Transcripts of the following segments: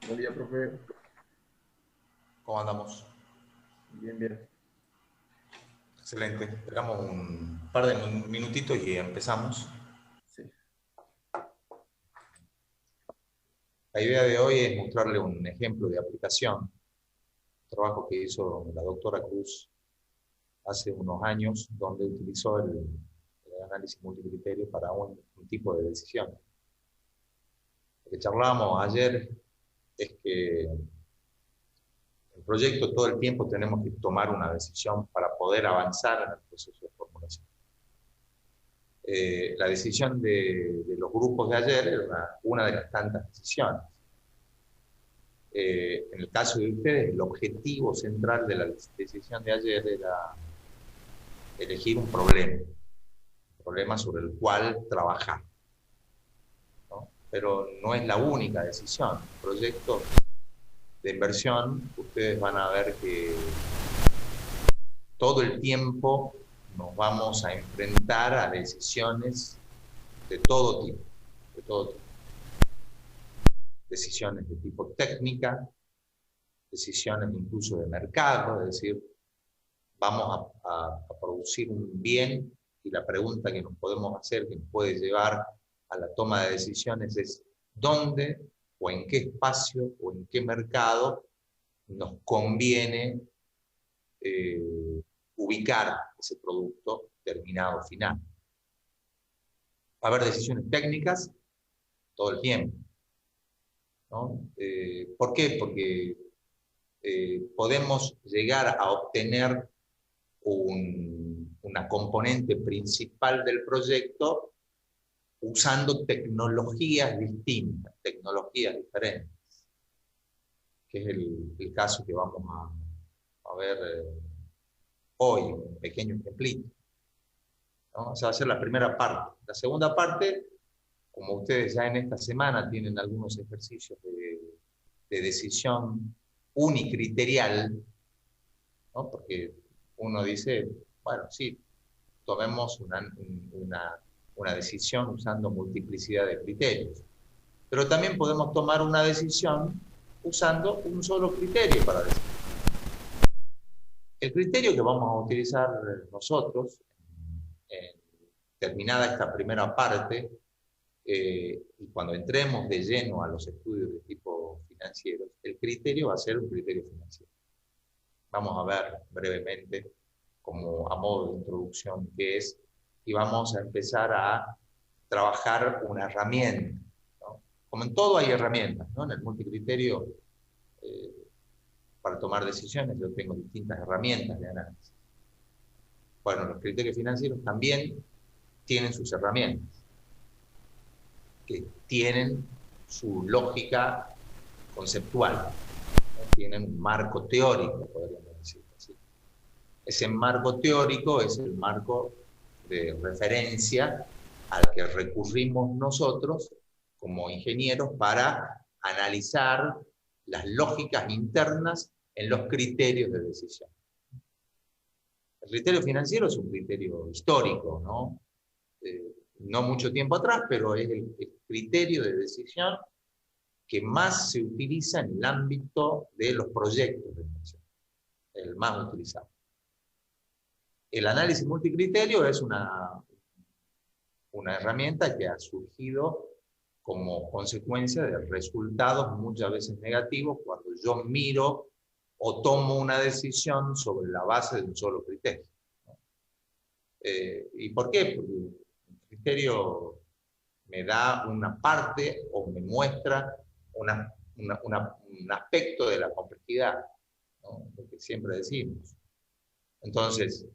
Buen día, profe. ¿Cómo andamos? Bien, bien. Excelente. Esperamos un par de minutitos y empezamos. Sí. La idea de hoy es mostrarle un ejemplo de aplicación, un trabajo que hizo la doctora Cruz hace unos años, donde utilizó el análisis multicriterio para un tipo de decisión. Lo que charlábamos ayer es que el proyecto todo el tiempo tenemos que tomar una decisión para poder avanzar en el proceso de formulación. La decisión de los grupos de ayer era una de las tantas decisiones. En el caso de ustedes, el objetivo central de la decisión de ayer era elegir un problema sobre el cual trabajar, ¿no? Pero no es la única decisión. Proyectos de inversión, ustedes van a ver que todo el tiempo nos vamos a enfrentar a decisiones de todo tipo, de todo tipo. Decisiones de tipo técnica, decisiones incluso de mercado, es decir, vamos a producir un bien y la pregunta que nos podemos hacer, que nos puede llevar a la toma de decisiones es ¿dónde o en qué espacio o en qué mercado nos conviene ubicar ese producto terminado final? Va a haber decisiones técnicas todo el tiempo, ¿no? ¿Por qué? Porque podemos llegar a obtener una componente principal del proyecto usando tecnologías distintas, tecnologías diferentes, que es el caso que vamos a ver hoy, un pequeño ejemplito, ¿no? Esa va a ser la primera parte. La segunda parte, como ustedes ya en esta semana tienen algunos ejercicios de decisión unicriterial, ¿no? Porque uno dice, bueno, sí, tomemos una decisión usando multiplicidad de criterios, pero también podemos tomar una decisión usando un solo criterio para decidir. El criterio que vamos a utilizar nosotros, terminada esta primera parte, y cuando entremos de lleno a los estudios de tipo financiero, el criterio va a ser un criterio financiero. Vamos a ver brevemente, como a modo de introducción, qué es, y vamos a empezar a trabajar una herramienta, ¿no? Como en todo hay herramientas, ¿no? En el multicriterio, para tomar decisiones, yo tengo distintas herramientas de análisis. Bueno, los criterios financieros también tienen sus herramientas, que tienen su lógica conceptual, ¿no? Tienen un marco teórico, podríamos decir así. Ese marco teórico es el marco de referencia al que recurrimos nosotros como ingenieros para analizar las lógicas internas en los criterios de decisión. El criterio financiero es un criterio histórico, ¿no? No mucho tiempo atrás, pero es el criterio de decisión que más se utiliza en el ámbito de los proyectos de inversión, el más utilizado. El análisis multicriterio es una herramienta que ha surgido como consecuencia de resultados muchas veces negativos cuando yo miro o tomo una decisión sobre la base de un solo criterio, ¿no? ¿Y por qué? Porque el criterio me da una parte o me muestra un aspecto de la complejidad, ¿no? Lo que siempre decimos. Entonces,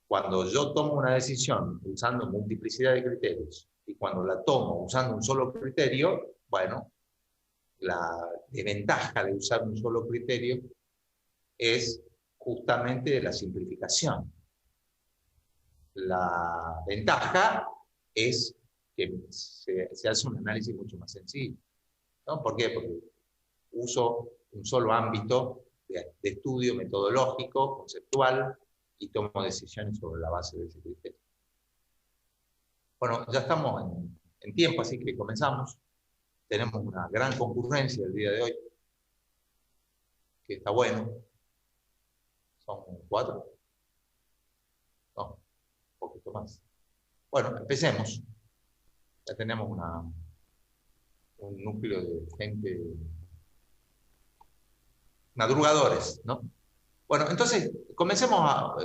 cuando yo tomo una decisión usando multiplicidad de criterios y cuando la tomo usando un solo criterio, bueno, la desventaja de usar un solo criterio es justamente la simplificación. La ventaja es que se hace un análisis mucho más sencillo, ¿no? ¿Por qué? Porque uso un solo ámbito de estudio metodológico, conceptual, y tomo decisiones sobre la base de ese criterio. Bueno, ya estamos en tiempo, así que comenzamos. tenemos una gran concurrencia el día de hoy, que está bueno. Son 4. No, un poquito más. Bueno, empecemos. Ya tenemos un núcleo de gente, madrugadores, ¿no? Bueno, entonces, comencemos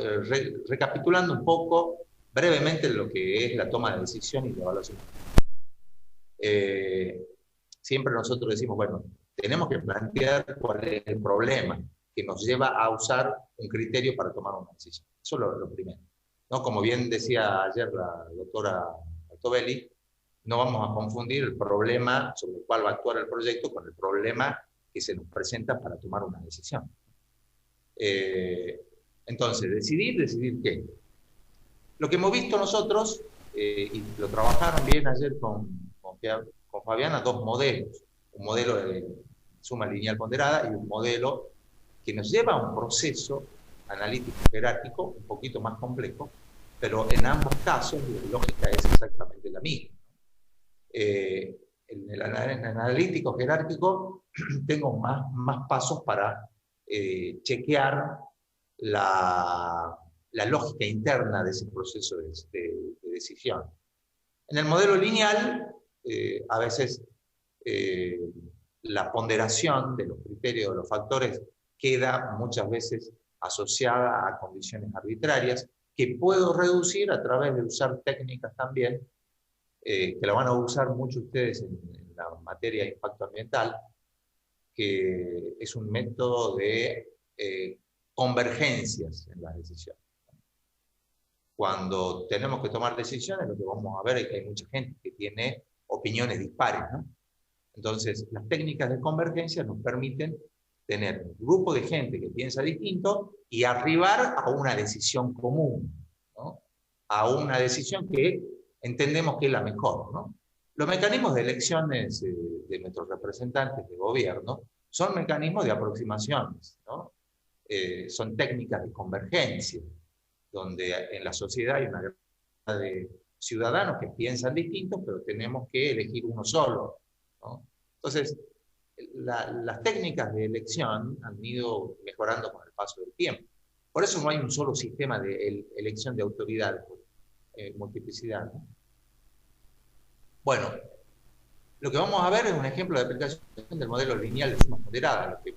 recapitulando un poco brevemente lo que es la toma de decisión y la evaluación. Siempre nosotros decimos, bueno, tenemos que plantear cuál es el problema que nos lleva a usar un criterio para tomar una decisión. Eso es lo primero, ¿no? Como bien decía ayer la doctora Altobelli, no vamos a confundir el problema sobre el cual va a actuar el proyecto con el problema que se nos presenta para tomar una decisión. Entonces, decidir qué. Lo que hemos visto nosotros, y lo trabajaron bien ayer con Fabiana, 2 modelos. Un modelo de suma lineal ponderada y un modelo que nos lleva a un proceso analítico jerárquico un poquito más complejo, pero en ambos casos la lógica es exactamente la misma. En el analítico jerárquico tengo más pasos para chequear la lógica interna de ese proceso de decisión. En el modelo lineal, a veces la ponderación de los criterios, de los factores, queda muchas veces asociada a condiciones arbitrarias que puedo reducir a través de usar técnicas también, que la van a usar muchos ustedes en la materia de impacto ambiental, que es un método de convergencias en las decisiones. Cuando tenemos que tomar decisiones, lo que vamos a ver es que hay mucha gente que tiene opiniones dispares, ¿no? Entonces, las técnicas de convergencia nos permiten tener un grupo de gente que piensa distinto y arribar a una decisión común, ¿no? A una decisión que entendemos que es la mejor, ¿no? Los mecanismos de elecciones de nuestros representantes de gobierno son mecanismos de aproximaciones, ¿no? Son técnicas de convergencia, donde en la sociedad hay una gran de ciudadanos que piensan distintos, pero tenemos que elegir uno solo, ¿no? Entonces, las técnicas de elección han ido mejorando con el paso del tiempo. Por eso no hay un solo sistema de elección de autoridades, multiplicidad, ¿no? Bueno, lo que vamos a ver es un ejemplo de aplicación del modelo lineal de suma ponderada. Lo que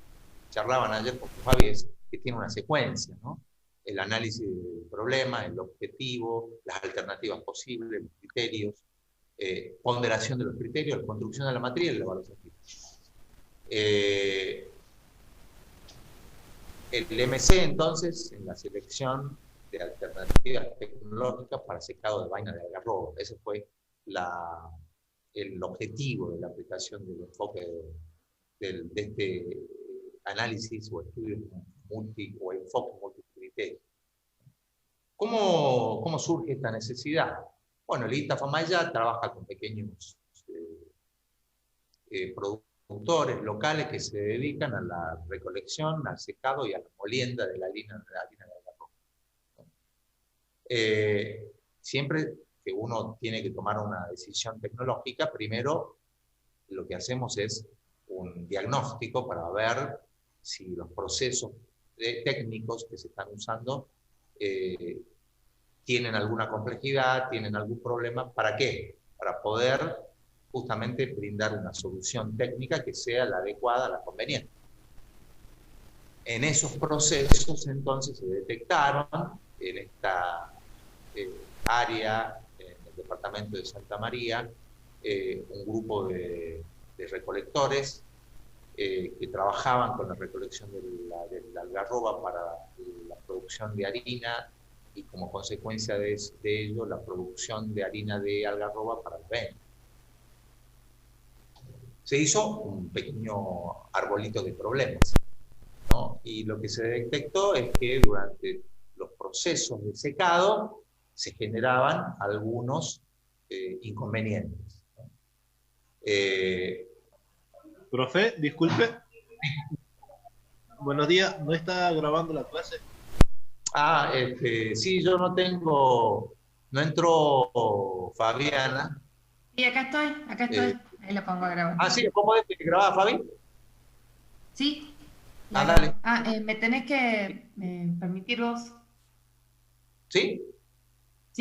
charlaban ayer con Fabi es que tiene una secuencia, ¿no? El análisis del problema, el objetivo, las alternativas posibles, los criterios, ponderación de los criterios, la construcción de la matriz y la evaluación final. El MC, entonces, en la selección de alternativas tecnológicas para secado de vaina de algarrobo. Ese fue el objetivo de la aplicación del enfoque de este análisis o estudio o enfoque multicriterio. ¿Cómo surge esta necesidad? Bueno, el INTA FAMAYA trabaja con pequeños productores locales que se dedican a la recolección, al secado y a la molienda de la harina de algarrobo. Siempre que uno tiene que tomar una decisión tecnológica, primero lo que hacemos es un diagnóstico para ver si los procesos técnicos que se están usando tienen alguna complejidad, tienen algún problema. ¿Para qué? Para poder justamente brindar una solución técnica que sea la adecuada, la conveniente. En esos procesos entonces se detectaron en esta área, en el departamento de Santa María, un grupo de recolectores que trabajaban con la recolección de la algarroba para la producción de harina y como consecuencia de ello la producción de harina de algarroba para el venta. Se hizo un pequeño arbolito de problemas, ¿no? Y lo que se detectó es que durante los procesos de secado se generaban algunos inconvenientes, ¿no? Profe, disculpe. Buenos días, ¿no está grabando la clase? Sí, yo no entró Fabiana. Sí, acá estoy. Ahí lo pongo a grabar. Ah, sí, ¿cómo es que grababa, Fabi? Sí, Ah, la dale. grabo. Me tenés que permitir vos. ¿Sí?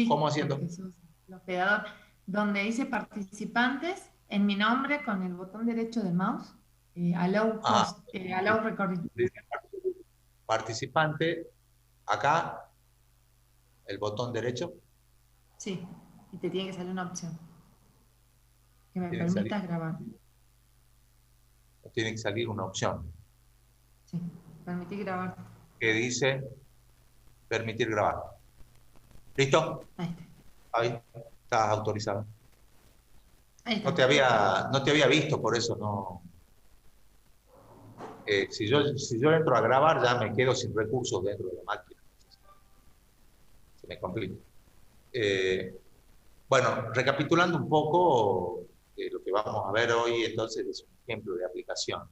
¿Cómo Sí, haciendo? porque sos el hospedador. Donde dice participantes, en mi nombre, con el botón derecho del mouse, allow Ah, host, allow recording. dice participante, acá, el botón derecho, Sí, y te tiene que salir una opción que me tiene que salir, permita grabar. tiene que salir una opción Sí, permitir grabar. que dice permitir grabar. ¿Listo? Ahí está. Ahí, estás autorizado. Ahí No está. no te había visto, por eso no. Si yo entro a grabar, ya me quedo sin recursos dentro de la máquina. Se me complica. Bueno, recapitulando un poco, lo que vamos a ver hoy, entonces, es un ejemplo de aplicación.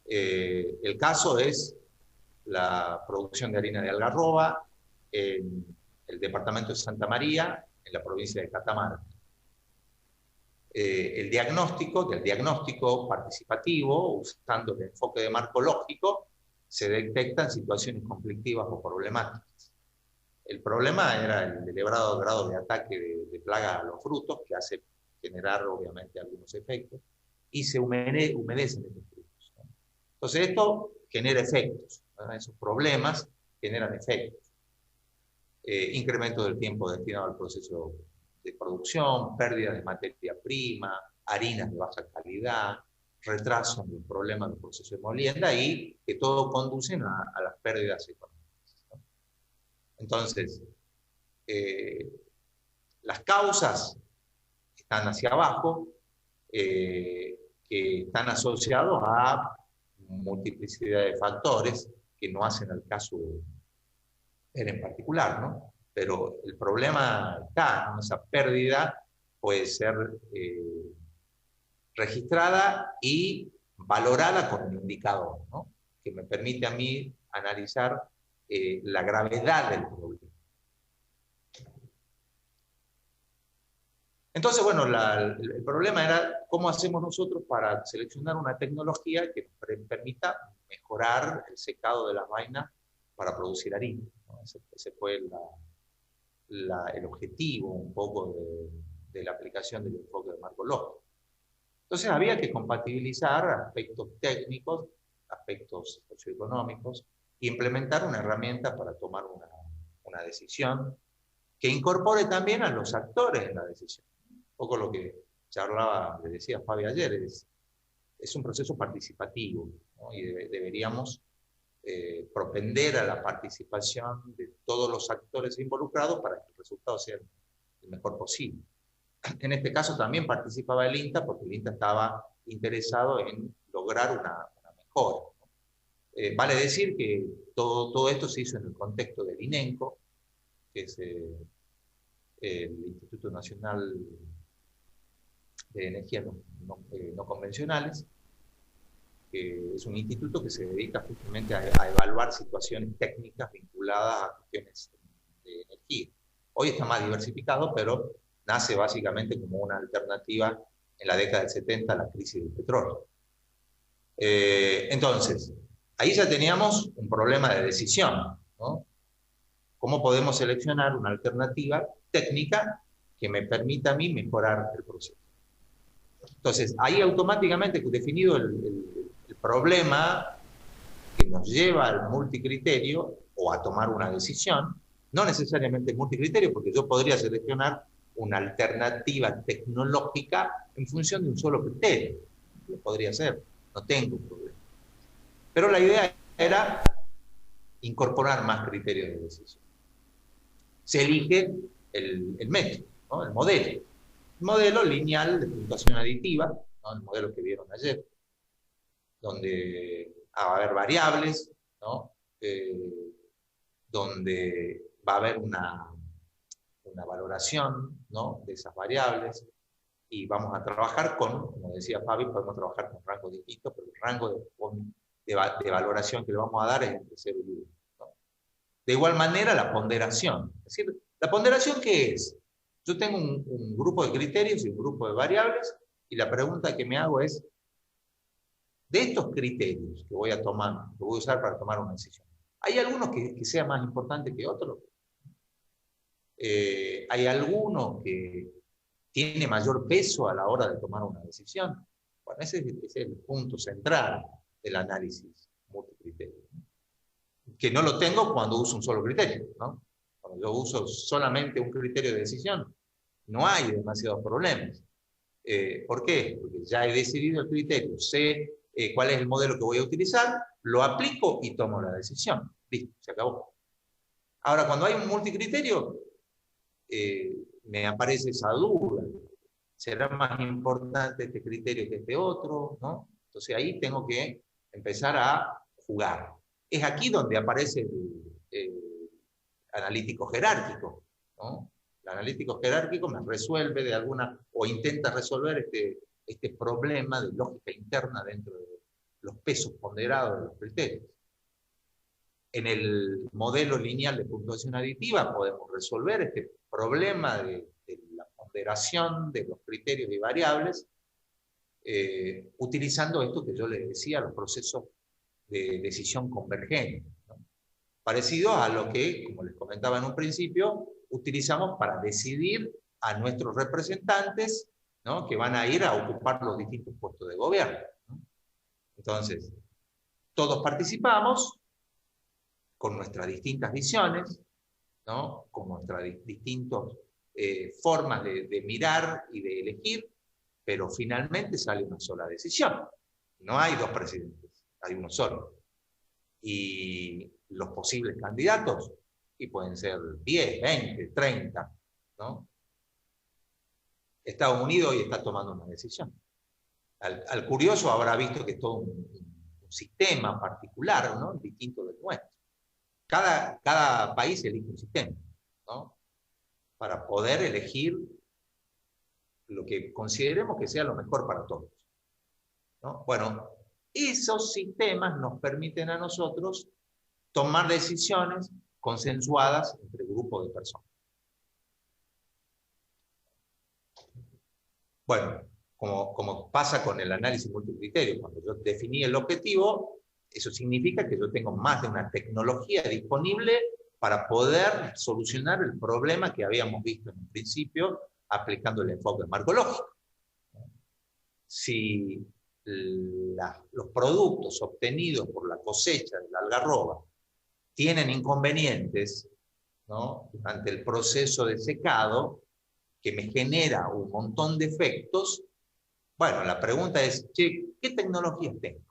El caso es la producción de harina de algarroba en el departamento de Santa María, en la provincia de Catamarca. Del diagnóstico participativo, usando el enfoque de marco lógico, se detectan situaciones conflictivas o problemáticas. El problema era el elevado grado de ataque de plagas a los frutos, que hace generar obviamente algunos efectos, y se humedecen estos frutos, ¿no? Entonces esto genera efectos, ¿no? Esos problemas generan efectos. Incremento del tiempo destinado al proceso de producción, pérdida de materia prima, harinas de baja calidad, retraso en el problema del proceso de molienda y que todo conducen a las pérdidas económicas, ¿no? Entonces, las causas están hacia abajo, que están asociados a multiplicidad de factores que no hacen al caso en particular, ¿no? Pero el problema está, ¿no? Esa pérdida puede ser registrada y valorada con un indicador, ¿no? Que me permite a mí analizar la gravedad del problema. Entonces, bueno, el problema era cómo hacemos nosotros para seleccionar una tecnología que nos permita mejorar el secado de las vainas para producir harina, ¿no? Ese fue el objetivo un poco de la aplicación del enfoque de marco lógico. Entonces había que compatibilizar aspectos técnicos, aspectos socioeconómicos, e implementar una herramienta para tomar una decisión que incorpore también a los actores en la decisión. Un poco lo que charlaba, le decía Fabi ayer, es un proceso participativo, ¿no? Y deberíamos propender a la participación de todos los actores involucrados para que el resultado sea el mejor posible. En este caso también participaba el INTA, porque el INTA estaba interesado en lograr una mejora, ¿no? Vale decir que todo esto se hizo en el contexto del INENCO, que es el Instituto Nacional de Energías no Convencionales, que es un instituto que se dedica justamente a evaluar situaciones técnicas vinculadas a cuestiones de energía. Hoy está más diversificado, pero nace básicamente como una alternativa en la década del 70 a la crisis del petróleo. Entonces, ahí ya teníamos un problema de decisión, ¿no? ¿Cómo podemos seleccionar una alternativa técnica que me permita a mí mejorar el proceso? Entonces, ahí automáticamente definido el problema que nos lleva al multicriterio o a tomar una decisión, no necesariamente multicriterio, porque yo podría seleccionar una alternativa tecnológica en función de un solo criterio. Lo podría hacer, no tengo un problema. Pero la idea era incorporar más criterios de decisión. Se elige el método, ¿no? El modelo. El modelo lineal de puntuación aditiva, ¿no? El modelo que vieron ayer, donde va a haber variables, ¿no? Donde va a haber una valoración, ¿no? De esas variables, y vamos a trabajar como decía Fabi, podemos trabajar con rangos distintos, pero el rango de valoración que le vamos a dar es entre 0 y 1, ¿no? De igual manera, la ponderación. Es decir, ¿la ponderación qué es? Yo tengo un grupo de criterios y un grupo de variables, Y la pregunta que me hago es, de estos criterios que voy a tomar, que voy a usar para tomar una decisión, ¿hay alguno que sea más importante que otro? ¿Hay alguno que tiene mayor peso a la hora de tomar una decisión? Bueno, ese es el punto central del análisis multicriterio. Que no lo tengo cuando uso un solo criterio, ¿no? Cuando yo uso solamente un criterio de decisión, no hay demasiados problemas. ¿Por qué? Porque ya he decidido el criterio, sé cuál es el modelo que voy a utilizar, lo aplico y tomo la decisión. Listo, se acabó. Ahora, cuando hay un multicriterio, me aparece esa duda. ¿Será más importante este criterio que este otro? ¿No? Entonces ahí tengo que empezar a jugar. Es aquí donde aparece el analítico jerárquico, ¿no? El analítico jerárquico me resuelve de alguna, o intenta resolver este problema de lógica interna dentro de los pesos ponderados de los criterios. En el modelo lineal de puntuación aditiva podemos resolver este problema de la ponderación de los criterios y variables utilizando esto que yo les decía, los procesos de decisión convergente, ¿no? Parecido a lo que, como les comentaba en un principio, utilizamos para decidir a nuestros representantes, ¿no?, que van a ir a ocupar los distintos puestos de gobierno, ¿no? Entonces, todos participamos con nuestras distintas visiones, ¿no?, con nuestras distintas formas de mirar y de elegir, pero finalmente sale una sola decisión. No hay dos presidentes, hay uno solo. Y los posibles candidatos, y pueden ser 10, 20, 30, ¿no? Estados Unidos hoy está tomando una decisión. Al curioso habrá visto que es todo un sistema particular, ¿no?, distinto del nuestro. Cada país elige un sistema, ¿no?, para poder elegir lo que consideremos que sea lo mejor para todos, ¿no? Bueno, esos sistemas nos permiten a nosotros tomar decisiones consensuadas entre grupos de personas. Bueno, como pasa con el análisis multicriterio, cuando yo definí el objetivo, eso significa que yo tengo más de una tecnología disponible para poder solucionar el problema que habíamos visto en un principio aplicando el enfoque marcológico. Si los productos obtenidos por la cosecha de la algarroba tienen inconvenientes, ¿no?, durante el proceso de secado, que me genera un montón de efectos, bueno, la pregunta es, che, ¿qué tecnologías tengo?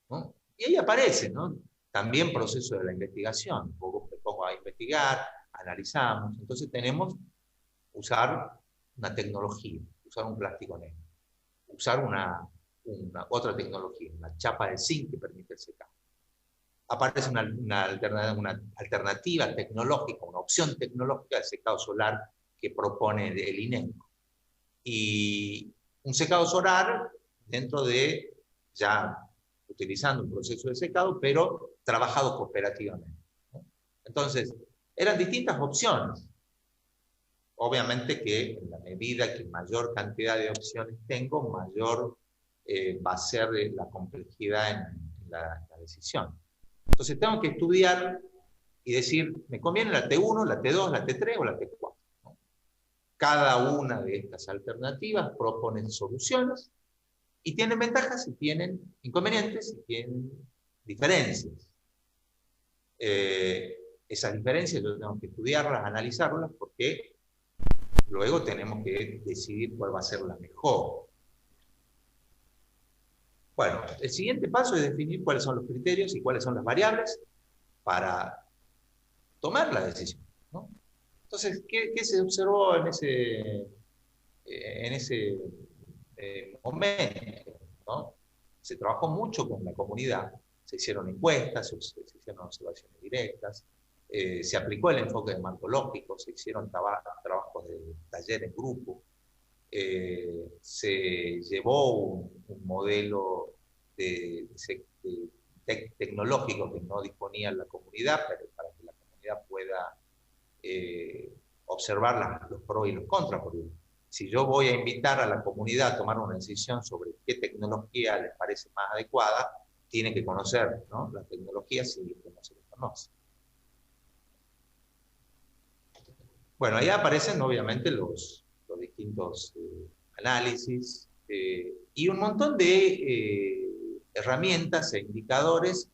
¿No? Y ahí aparece, ¿no?, también proceso de la investigación. Me pongo a investigar, analizamos, entonces tenemos usar una tecnología, usar un plástico negro, usar otra tecnología, una chapa de zinc que permite el secado. Aparece una alternativa tecnológica, una opción tecnológica de secado solar que propone el INENCO. Y un secado solar dentro de, ya utilizando un proceso de secado, pero trabajado cooperativamente, ¿no? Entonces, eran distintas opciones. Obviamente que en la medida que mayor cantidad de opciones tengo, mayor va a ser la complejidad en la decisión. Entonces tengo que estudiar y decir, ¿me conviene la T1, la T2, la T3 o la T4? ¿No? Cada una de estas alternativas propone soluciones y tienen ventajas y tienen inconvenientes y tienen diferencias. Esas diferencias yo tengo que estudiarlas, analizarlas, porque luego tenemos que decidir cuál va a ser la mejor. Bueno, el siguiente paso es definir cuáles son los criterios y cuáles son las variables para tomar la decisión, ¿no? Entonces, ¿qué se observó en ese momento, ¿no? Se trabajó mucho con la comunidad, se hicieron encuestas, se hicieron observaciones directas, se aplicó el enfoque marcológico, se hicieron trabajos de taller en grupo, se llevó un modelo tecnológico que no disponía la comunidad, pero para que la comunidad pueda observar los pros y los contras, porque si yo voy a invitar a la comunidad a tomar una decisión sobre qué tecnología les parece más adecuada, tiene que conocer, ¿no?, la tecnología si no se la conoce. Bueno, ahí aparecen obviamente los distintos análisis y un montón de herramientas e indicadores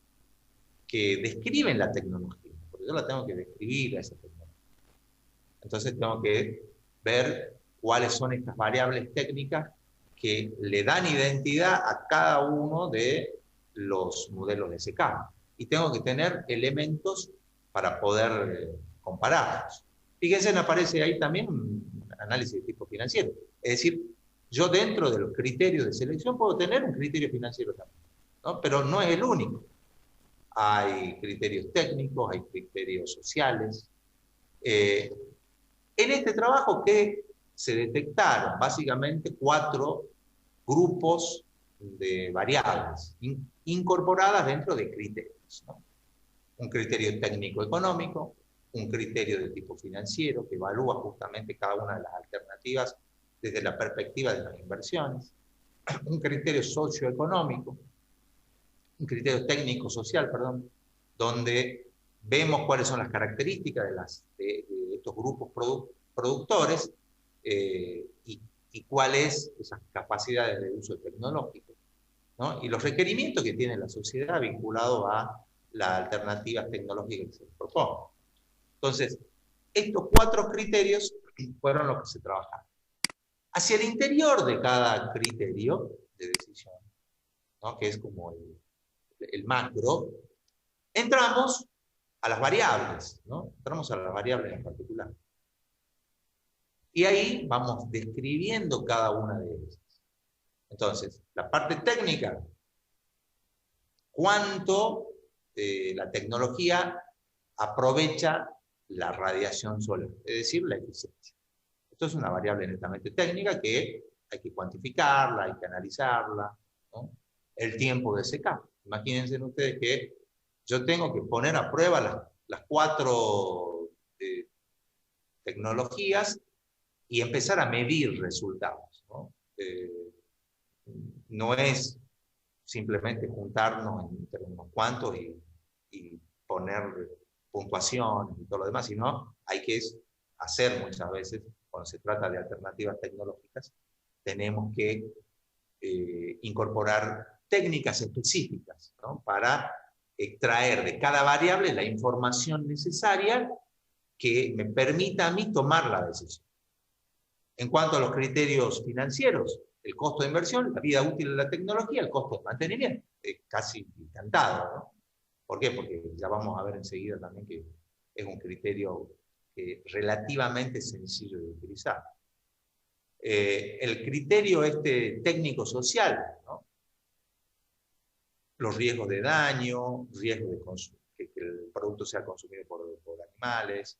que describen la tecnología, porque yo la tengo que describir a esa tecnología. Entonces tengo que ver cuáles son estas variables técnicas que le dan identidad a cada uno de los modelos de SK. Y tengo que tener elementos para poder compararlos. Fíjense, aparece ahí también un análisis de tipo financiero. Es decir, yo dentro de los criterios de selección puedo tener un criterio financiero también, ¿no? Pero no es el único. Hay criterios técnicos, hay criterios sociales. En este trabajo que se detectaron básicamente 4 grupos de variables incorporadas dentro de criterios, ¿no? Un criterio técnico-económico, un criterio de tipo financiero que evalúa justamente cada una de las alternativas desde la perspectiva de las inversiones, un criterio socioeconómico, un criterio técnico-social, perdón, donde vemos cuáles son las características de estos grupos productores y cuáles esas capacidades de uso tecnológico, ¿no? Y los requerimientos que tiene la sociedad vinculados a las alternativas tecnológicas que se proponen. Entonces, estos 4 criterios fueron los que se trabajaron. Hacia el interior de cada criterio de decisión, ¿no?, que es como el macro, entramos a las variables, ¿no? Entramos a las variables en particular. Y ahí vamos describiendo cada una de ellas. Entonces, la parte técnica, cuánto la tecnología aprovecha la radiación solar, es decir, la eficiencia. Esto es una variable netamente técnica que hay que cuantificarla, hay que analizarla, ¿no? El tiempo de secado. Imagínense ustedes que yo tengo que poner a prueba las 4 tecnologías y empezar a medir resultados, ¿no? No es simplemente juntarnos entre unos cuantos y poner puntuaciones y todo lo demás, sino hay que hacer muchas veces, cuando se trata de alternativas tecnológicas, tenemos que incorporar técnicas específicas, ¿no?, para extraer de cada variable la información necesaria que me permita a mí tomar la decisión. En cuanto a los criterios financieros, el costo de inversión, la vida útil de la tecnología, el costo de mantenimiento, casi encantado, ¿no? ¿Por qué? Porque ya vamos a ver enseguida también que es un criterio relativamente sencillo de utilizar. El criterio técnico-social, ¿no?, los riesgos de daño, riesgo de que el producto sea consumido por animales,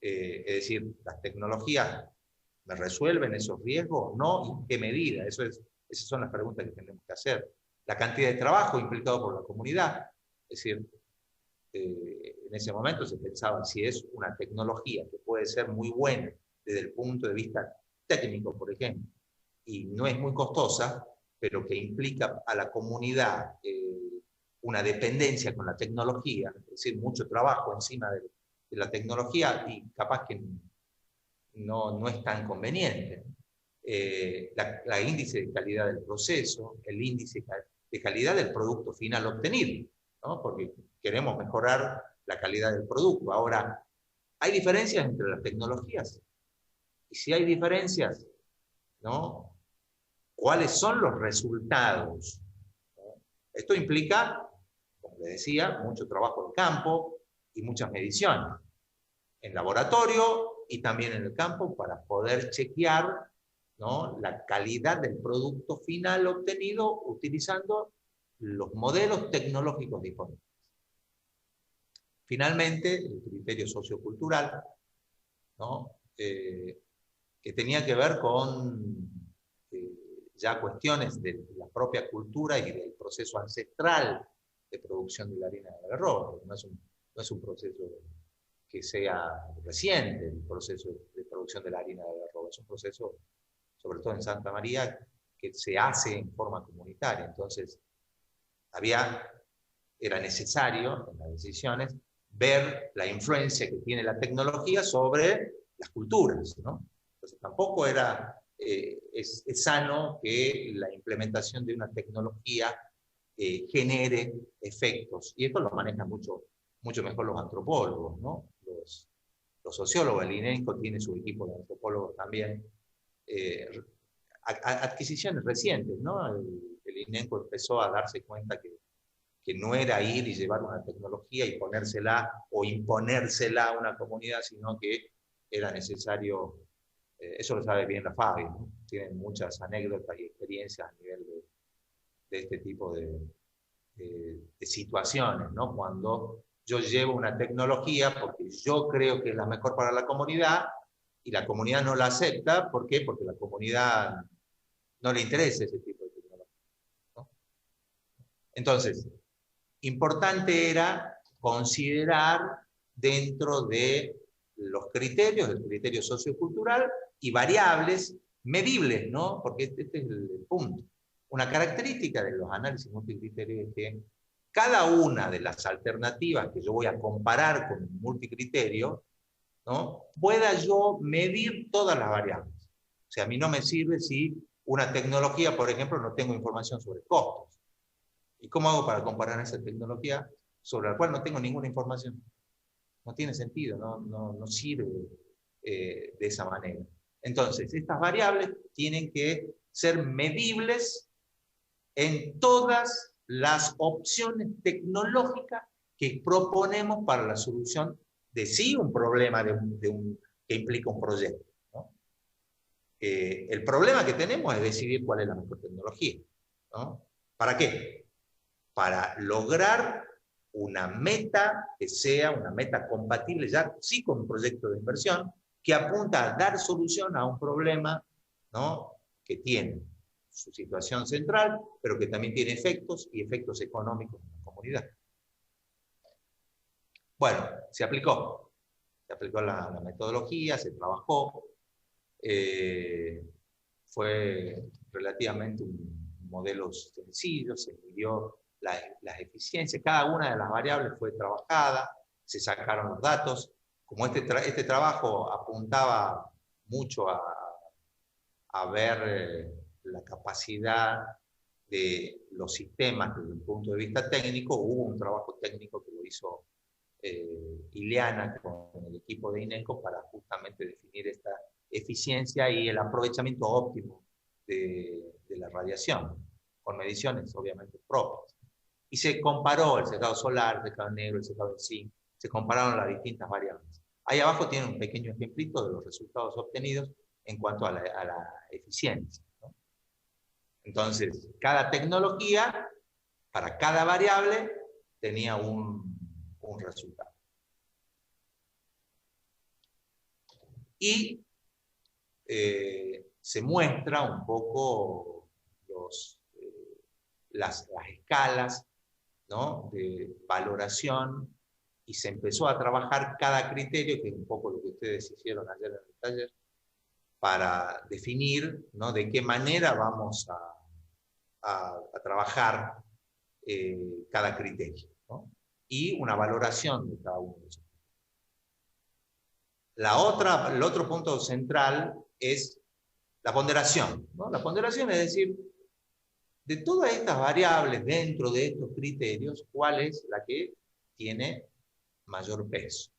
es decir, las tecnologías ¿me resuelven esos riesgos o no? ¿Y en qué medida? Esas son las preguntas que tenemos que hacer. La cantidad de trabajo implicado por la comunidad, es decir, en ese momento se pensaba si es una tecnología que puede ser muy buena desde el punto de vista técnico, por ejemplo, y no es muy costosa, pero que implica a la comunidad una dependencia con la tecnología, es decir, mucho trabajo encima de la tecnología y capaz que no es tan conveniente. La índice de calidad del proceso, el índice de calidad del producto final obtenido, ¿no?, porque queremos mejorar la calidad del producto. Ahora, ¿hay diferencias entre las tecnologías? Y si hay diferencias, ¿no?, ¿cuáles son los resultados? ¿No? Esto implica, como les decía, mucho trabajo en campo y muchas mediciones en laboratorio y también en el campo para poder chequear, ¿no?, la calidad del producto final obtenido utilizando los modelos tecnológicos disponibles. Finalmente, el criterio sociocultural, ¿no?, que tenía que ver con ya cuestiones de la propia cultura y del proceso ancestral de producción de la harina de algarrobo. No es un proceso que sea reciente, el proceso de producción de la harina de algarrobo, es un proceso sobre todo en Santa María, que se hace en forma comunitaria. Entonces, era necesario en las decisiones ver la influencia que tiene la tecnología sobre las culturas, ¿no? Entonces, tampoco es sano que la implementación de una tecnología genere efectos. Y esto lo manejan mucho mejor los antropólogos, ¿no? Los sociólogos. El INENCO tiene su equipo de antropólogos también. Adquisiciones recientes, ¿no? El INENCO empezó a darse cuenta que no era ir y llevar una tecnología y ponérsela o imponérsela a una comunidad, sino que era necesario, eso lo sabe bien la Fabi, ¿no? Tienen muchas anécdotas y experiencias a nivel de este tipo de situaciones, ¿no? Cuando yo llevo una tecnología porque yo creo que es la mejor para la comunidad y la comunidad no la acepta, ¿por qué? Porque a la comunidad no le interesa ese tipo de tecnología, ¿no? Entonces, importante era considerar dentro de los criterios, del criterio sociocultural, y variables medibles, ¿no? Porque este es el punto. Una característica de los análisis multicriterios es que cada una de las alternativas que yo voy a comparar con un multicriterio, ¿no?, pueda yo medir todas las variables. O sea, a mí no me sirve si una tecnología, por ejemplo, no tengo información sobre costos. ¿Y cómo hago para comparar esa tecnología sobre la cual no tengo ninguna información? No tiene sentido, no sirve de esa manera. Entonces, estas variables tienen que ser medibles en todas las opciones tecnológicas que proponemos para la solución de sí un problema que implica un proyecto, ¿no? El problema que tenemos es decidir cuál es la mejor tecnología, ¿no? ¿Para qué? Para lograr una meta que sea una meta compatible ya sí con un proyecto de inversión que apunta a dar solución a un problema, ¿no?, que tiene su situación central, pero que también tiene efectos y efectos económicos en la comunidad. Bueno, se aplicó la metodología, se trabajó, fue relativamente un modelo sencillo, se midió las eficiencias, cada una de las variables fue trabajada, se sacaron los datos. Como este trabajo apuntaba mucho a ver la capacidad de los sistemas desde un punto de vista técnico, hubo un trabajo técnico que lo hizo Ileana con el equipo de INENCO para justamente definir esta eficiencia y el aprovechamiento óptimo de la radiación, con mediciones obviamente propias. Y se comparó el secado solar, el secado negro, el secado de zinc, se compararon las distintas variables. Ahí abajo tienen un pequeño ejemplito de los resultados obtenidos en cuanto a la eficiencia, ¿no? Entonces, cada tecnología, para cada variable, tenía un resultado. Y se muestra un poco las escalas, ¿no?, de valoración, y se empezó a trabajar cada criterio, que es un poco lo que ustedes hicieron ayer en el taller, para definir, ¿no?, de qué manera vamos a trabajar cada criterio, ¿no?, y una valoración de cada uno de ellos. El otro punto central es la ponderación, ¿no? La ponderación es decir, de todas estas variables dentro de estos criterios, ¿cuál es la que tiene mayor peso,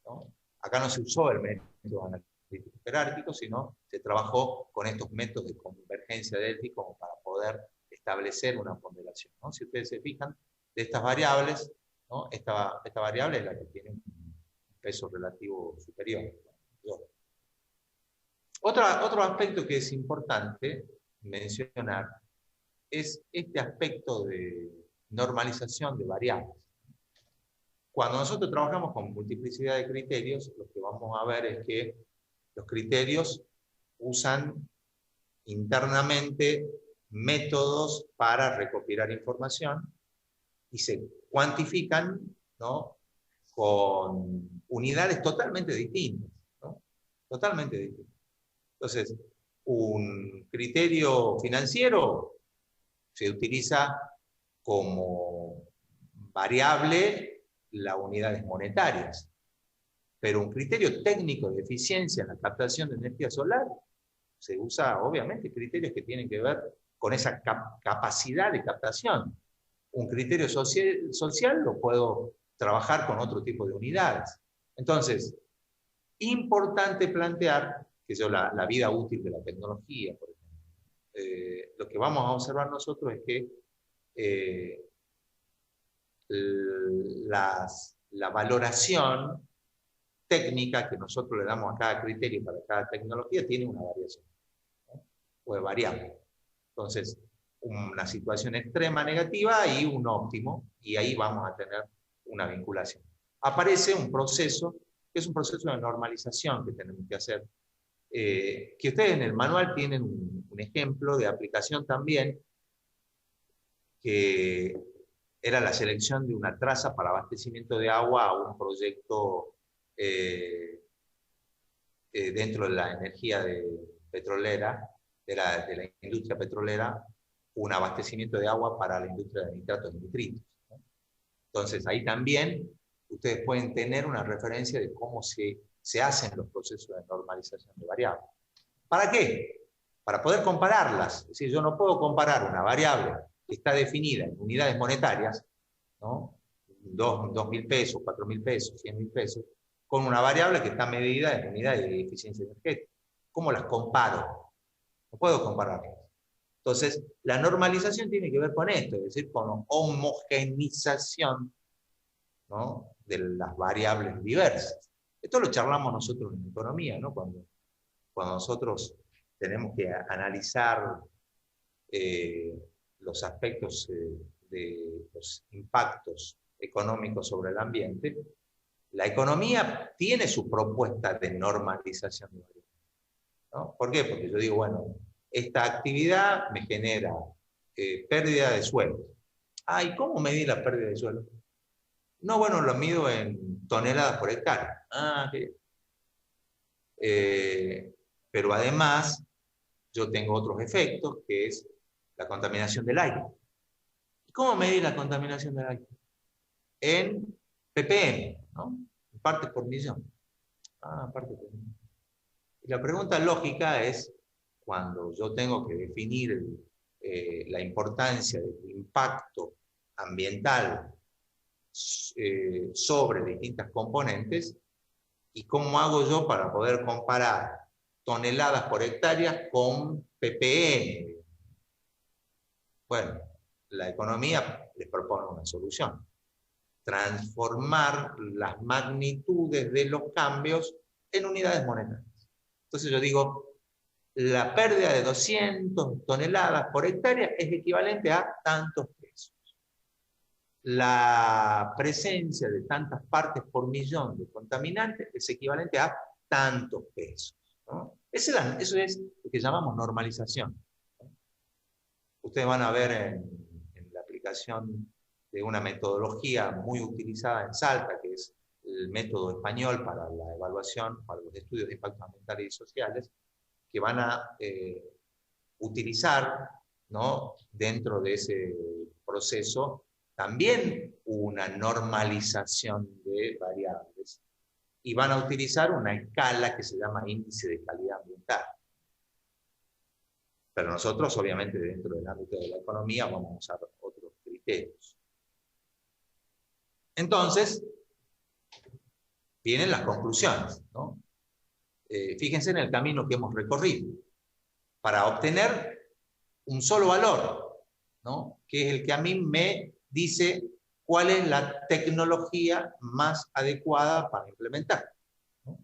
¿no? Acá no se usó el método analítico jerárquico, sino se trabajó con estos métodos de convergencia delta como para poder establecer una ponderación, ¿no? Si ustedes se fijan, de estas variables, ¿no?, esta variable es la que tiene un peso relativo superior, ¿no? Otro aspecto que es importante mencionar es este aspecto de normalización de variables. Cuando nosotros trabajamos con multiplicidad de criterios, lo que vamos a ver es que los criterios usan internamente métodos para recopilar información y se cuantifican, ¿no?, con unidades totalmente distintas, ¿no? Totalmente distintas. Entonces, Un criterio financiero se utiliza como variable las unidades monetarias, pero un criterio técnico de eficiencia en la captación de energía solar se usa, obviamente, criterios que tienen que ver con esa capacidad de captación. Un criterio social lo puedo trabajar con otro tipo de unidades. Entonces, importante plantear que la vida útil de la tecnología, por ejemplo. Lo que vamos a observar nosotros es que la valoración técnica que nosotros le damos a cada criterio para cada tecnología tiene una variación, ¿no? O es variable. Entonces, una situación extrema negativa y un óptimo, y ahí vamos a tener una vinculación. Aparece un proceso, que es un proceso de normalización que tenemos que hacer, que ustedes en el manual tienen un ejemplo de aplicación también, que era la selección de una traza para abastecimiento de agua a un proyecto dentro de la energía petrolera, de la industria petrolera, un abastecimiento de agua para la industria de nitratos y nitritos, ¿no? Entonces, ahí también ustedes pueden tener una referencia de cómo se hacen los procesos de normalización de variables. ¿Para qué? Para poder compararlas. Es decir, yo no puedo comparar una variable que está definida en unidades monetarias, ¿no? 2.000 pesos, 4.000 pesos, 100.000 pesos, con una variable que está medida en unidades de eficiencia energética. ¿Cómo las comparo? No puedo compararlas. Entonces, la normalización tiene que ver con esto, es decir, con homogenización, ¿no?, de las variables diversas. Esto lo charlamos nosotros en economía, ¿no? Cuando nosotros tenemos que analizar los aspectos de los impactos económicos sobre el ambiente, la economía tiene su propuesta de normalización de variables, ¿no? ¿Por qué? Porque yo digo, bueno, esta actividad me genera pérdida de suelo. ¿Y cómo medí la pérdida de suelo? No, bueno, lo mido en toneladas por hectárea. Pero además, yo tengo otros efectos, que es la contaminación del aire. ¿Cómo medir la contaminación del aire? En ppm, ¿no? En partes por millón. Partes por millón. Y la pregunta lógica es, cuando yo tengo que definir la importancia del impacto ambiental sobre distintas componentes, ¿y cómo hago yo para poder comparar toneladas por hectárea con ppm? Bueno, la economía les propone una solución: transformar las magnitudes de los cambios en unidades monetarias. Entonces yo digo, la pérdida de 200 toneladas por hectárea es equivalente a tantos pesos. La presencia de tantas partes por millón de contaminantes es equivalente a tantos pesos, ¿no? Eso es lo que llamamos normalización, ¿no? Ustedes van a ver en la aplicación de una metodología muy utilizada en Salta, que es el método español para la evaluación, para los estudios de impactos ambientales y sociales, que van a utilizar, ¿no?, dentro de ese proceso también una normalización de variables, y van a utilizar una escala que se llama índice de calidad ambiental. Pero nosotros, obviamente, dentro del ámbito de la economía, vamos a usar otros criterios. Entonces, vienen las conclusiones, ¿no? Fíjense en el camino que hemos recorrido para obtener un solo valor, ¿no?, que es el que a mí me dice cuál es la tecnología más adecuada para implementar, ¿no?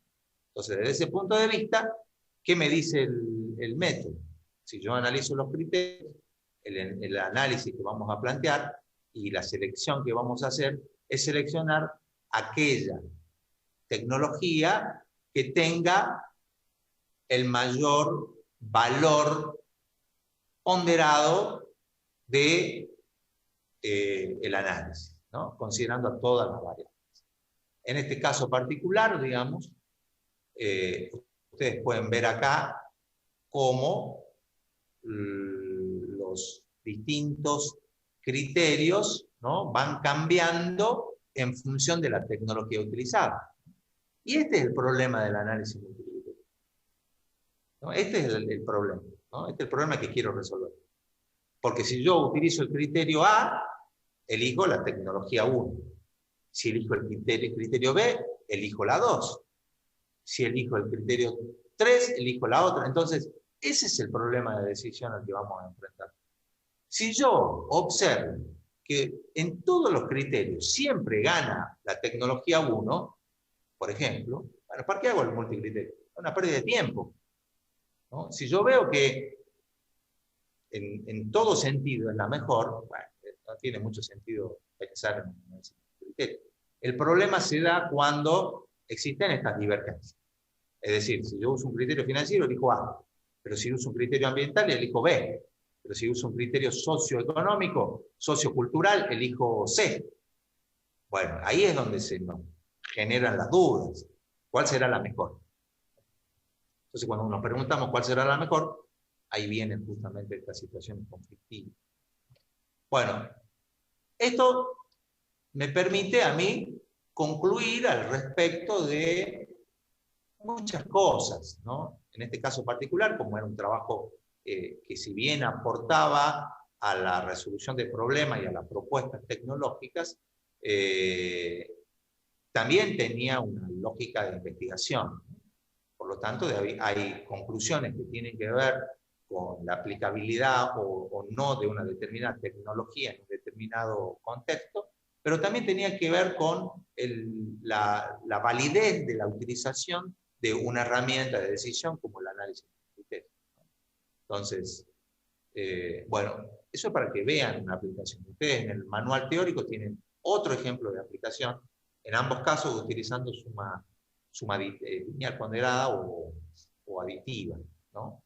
Entonces, desde ese punto de vista, ¿qué me dice el método? Si yo analizo los criterios, el análisis que vamos a plantear y la selección que vamos a hacer es seleccionar aquella tecnología que tenga el mayor valor ponderado de el análisis, ¿no?, considerando a todas las variables. En este caso particular, digamos, ustedes pueden ver acá cómo los distintos criterios, ¿no?, van cambiando en función de la tecnología utilizada. Y este es el problema del análisis multicriterio, ¿no? Este es el problema, ¿no? Este es el problema que quiero resolver. Porque si yo utilizo el criterio A, elijo la tecnología 1. Si elijo el criterio B, elijo la 2. Si elijo el criterio 3, elijo la otra. Entonces, ese es el problema de decisión al que vamos a enfrentar. Si yo observo que en todos los criterios siempre gana la tecnología 1, por ejemplo, bueno, ¿para qué hago el multicriterio? Una pérdida de tiempo, ¿no? Si yo veo que en todo sentido es la mejor, bueno, no tiene mucho sentido pensar en ese criterio. El problema se da cuando existen estas divergencias. Es decir, si yo uso un criterio financiero, elijo A, pero si uso un criterio ambiental, elijo B, pero si uso un criterio socioeconómico, sociocultural, elijo C. Bueno, ahí es donde se nos generan las dudas. ¿Cuál será la mejor? Entonces, cuando nos preguntamos cuál será la mejor, ahí vienen justamente estas situaciones conflictivas. Bueno, esto me permite a mí concluir al respecto de muchas cosas, ¿no? En este caso particular, como era un trabajo que si bien aportaba a la resolución de problemas y a las propuestas tecnológicas, también tenía una lógica de investigación. Por lo tanto, hay conclusiones que tienen que ver con la aplicabilidad o no de una determinada tecnología en un determinado contexto, pero también tenía que ver con la validez de la utilización de una herramienta de decisión como el análisis de criterio. Entonces, bueno, eso es para que vean una aplicación. Ustedes en el manual teórico tienen otro ejemplo de aplicación, en ambos casos utilizando suma lineal ponderada o aditiva, ¿no?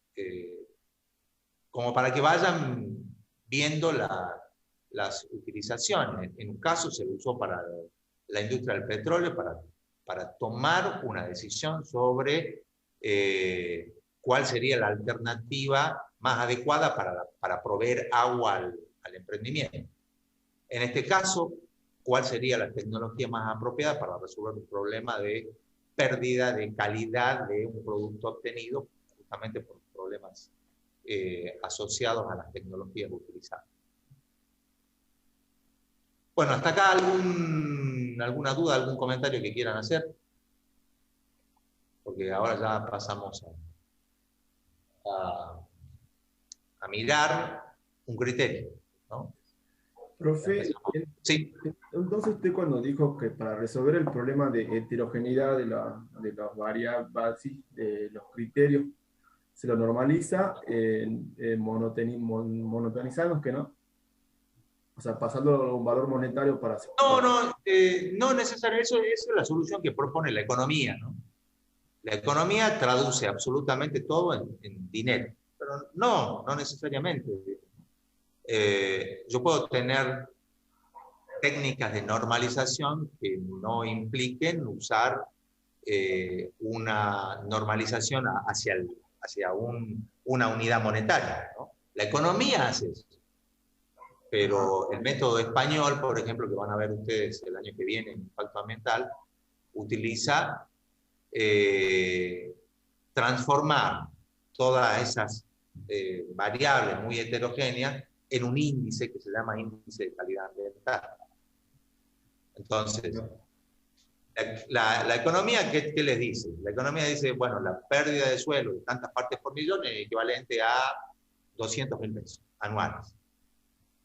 Como para que vayan viendo las utilizaciones. En un caso se lo usó para la industria del petróleo, para tomar una decisión sobre cuál sería la alternativa más adecuada para proveer agua al emprendimiento. En este caso, cuál sería la tecnología más apropiada para resolver un problema de pérdida de calidad de un producto obtenido justamente por problemas asociados a las tecnologías utilizadas. Bueno, hasta acá alguna duda, algún comentario que quieran hacer, porque ahora ya pasamos a mirar un criterio, ¿no? Profe, sí. Entonces usted cuando dijo que para resolver el problema de heterogeneidad de las variables, de los criterios, se lo normaliza monotonizando, que no, o sea, pasando a un valor monetario para... No necesariamente, eso es la solución que propone la economía, ¿no? La economía traduce absolutamente todo en dinero, pero no necesariamente. Yo puedo tener técnicas de normalización que no impliquen usar una normalización hacia una unidad monetaria, ¿no? La economía hace eso. Pero el método español, por ejemplo, que van a ver ustedes el año que viene en impacto ambiental, utiliza transformar todas esas variables muy heterogéneas en un índice que se llama índice de calidad ambiental. Entonces, la economía, ¿qué les dice? La economía dice, bueno, la pérdida de suelo de tantas partes por millón es equivalente a 200.000 pesos anuales.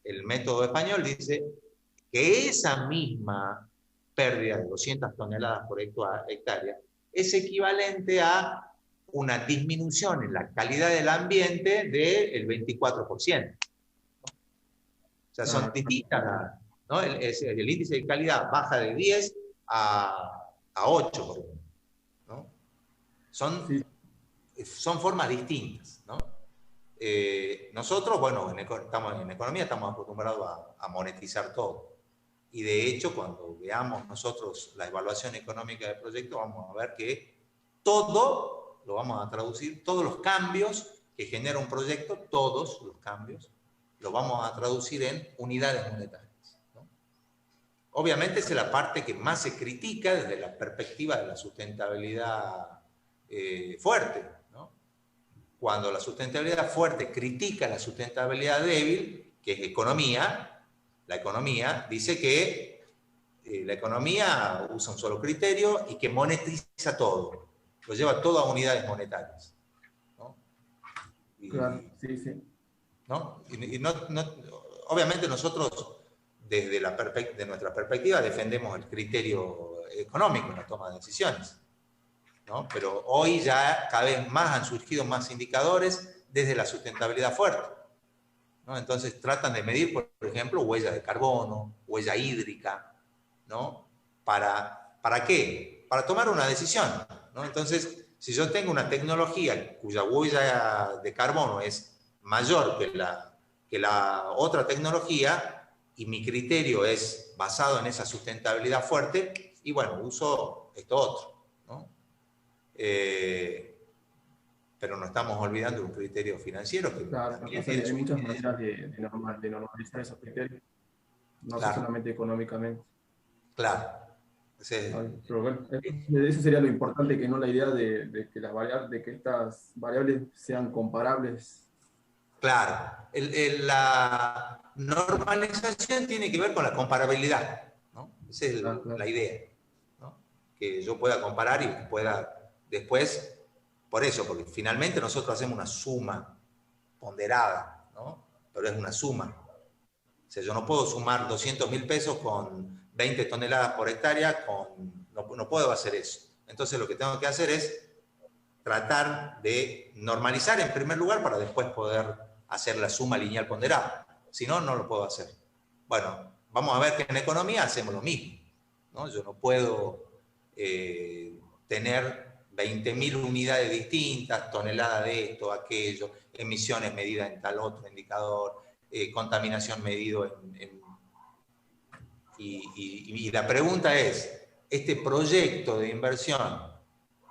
El método español dice que esa misma pérdida de 200 toneladas por hectárea es equivalente a una disminución en la calidad del ambiente del 24%. O sea, son distintas, ¿no? El índice de calidad baja de 10 a 8, por ejemplo, ¿no? Son formas distintas, ¿no? Nosotros, bueno, estamos en economía, estamos acostumbrados a monetizar todo. Y de hecho, cuando veamos nosotros la evaluación económica del proyecto, vamos a ver que todo lo vamos a traducir, todos los cambios que genera un proyecto, todos los cambios, lo vamos a traducir en unidades monetarias, ¿no? Obviamente esa es la parte que más se critica desde la perspectiva de la sustentabilidad fuerte, ¿no? Cuando la sustentabilidad fuerte critica la sustentabilidad débil, que es economía, la economía dice que la economía usa un solo criterio y que monetiza todo, lo lleva todo a unidades monetarias, ¿no? Claro, sí, sí. ¿No? Obviamente nosotros, desde de nuestra perspectiva, defendemos el criterio económico en la toma de decisiones, ¿no? Pero hoy ya cada vez más han surgido más indicadores desde la sustentabilidad fuerte, ¿no? Entonces tratan de medir, por ejemplo, huella de carbono, huella hídrica, ¿no? ¿Para qué? Para tomar una decisión, ¿no? Entonces, si yo tengo una tecnología cuya huella de carbono es mayor que la otra tecnología y mi criterio es basado en esa sustentabilidad fuerte, y bueno, uso esto otro, ¿no? Pero no estamos olvidando un criterio financiero que Claro, también hay tiene muchas maneras de normalizar esos criterios, no claro, solamente económicamente. claro. Ese, Pero bueno, eso sería lo importante, que no la idea de que de que estas variables sean comparables. claro, la normalización tiene que ver con la comparabilidad, ¿no? Esa es Claro, claro. la idea, ¿no? Que yo pueda comparar y pueda después, por eso, porque finalmente nosotros hacemos una suma ponderada, ¿no? Pero es una suma. O sea, yo no puedo sumar 200.000 pesos con 20 toneladas por hectárea, no puedo hacer eso. Entonces lo que tengo que hacer es tratar de normalizar en primer lugar para después poder hacer la suma lineal ponderada. Si no, no lo puedo hacer. Bueno, vamos a ver que en economía hacemos lo mismo, ¿no? Yo no puedo tener 20.000 unidades distintas, toneladas de esto, aquello, emisiones medidas en tal otro indicador, contaminación medido y la pregunta es, ¿este proyecto de inversión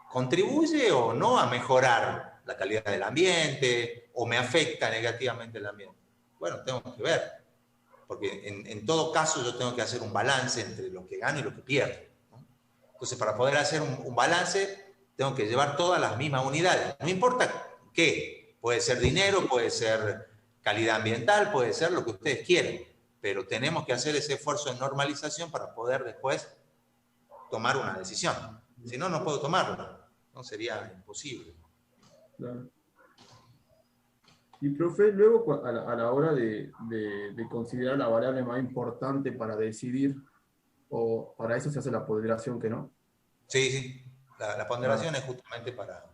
contribuye o no a mejorar la calidad del ambiente o me afecta negativamente el ambiente? Bueno, tengo que ver, porque en todo caso yo tengo que hacer un balance entre lo que gano y lo que pierdo, ¿no? Entonces, para poder hacer un balance, tengo que llevar todas las mismas unidades, no importa qué, puede ser dinero, puede ser calidad ambiental, puede ser lo que ustedes quieran, pero tenemos que hacer ese esfuerzo de normalización para poder después tomar una decisión. Si no, no puedo tomarla, no sería imposible. Claro. Y profe, luego a la hora de considerar la variable más importante para decidir, o para eso se hace la ponderación, que no. Sí, sí. La ponderación es justamente para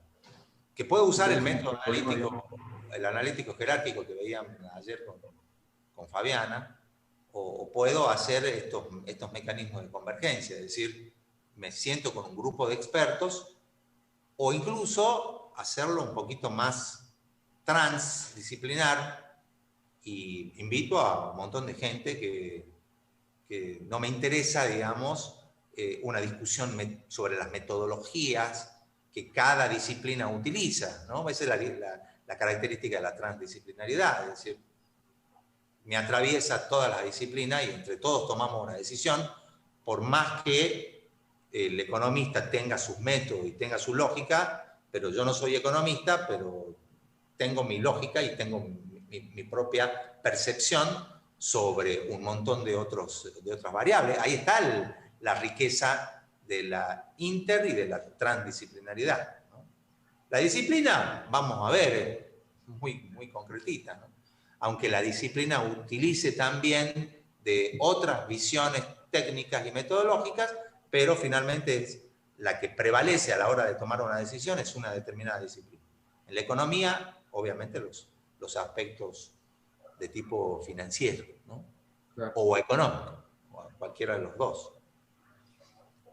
que pueda usar el método analítico jerárquico que veíamos ayer con Fabiana, o puedo hacer estos mecanismos de convergencia, es decir, me siento con un grupo de expertos, o incluso hacerlo un poquito más transdisciplinar, y invito a un montón de gente que no me interesa, digamos, una discusión sobre las metodologías que cada disciplina utiliza, ¿no? Esa es la característica de la transdisciplinaridad, es decir, me atraviesa todas las disciplinas y entre todos tomamos una decisión, por más que el economista tenga sus métodos y tenga su lógica, pero yo no soy economista, pero tengo mi lógica y tengo mi propia percepción sobre un montón de otras variables. Ahí está la riqueza de la inter y de la transdisciplinaridad, ¿no? La disciplina, vamos a ver, es muy concretita, ¿no? Aunque la disciplina utilice también de otras visiones técnicas y metodológicas, pero finalmente es la que prevalece a la hora de tomar una decisión, es una determinada disciplina. En la economía, obviamente, los aspectos de tipo financiero, ¿no? Claro. O económico, o cualquiera de los dos.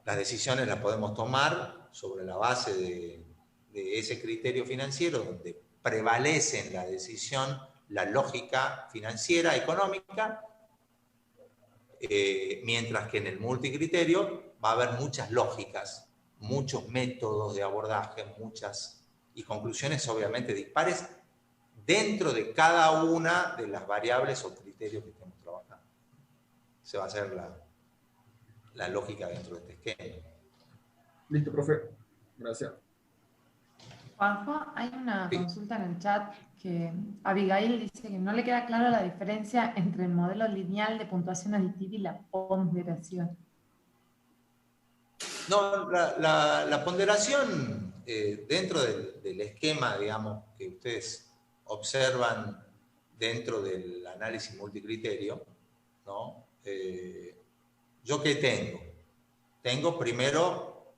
Las decisiones las podemos tomar sobre la base de ese criterio financiero, donde prevalece en la decisión la lógica financiera, económica, mientras que en el multicriterio va a haber muchas lógicas, muchos métodos de abordaje, y conclusiones obviamente dispares dentro de cada una de las variables o criterios que estemos trabajando. Se va a hacer la lógica dentro de este esquema. Listo, profe. Gracias. Juanjo, hay una Sí. consulta en el chat que Abigail dice que no le queda clara la diferencia entre el modelo lineal de puntuación aditiva y la ponderación. No, la ponderación dentro del esquema, digamos, que ustedes observan dentro del análisis multicriterio, ¿no? ¿Yo qué tengo? Tengo primero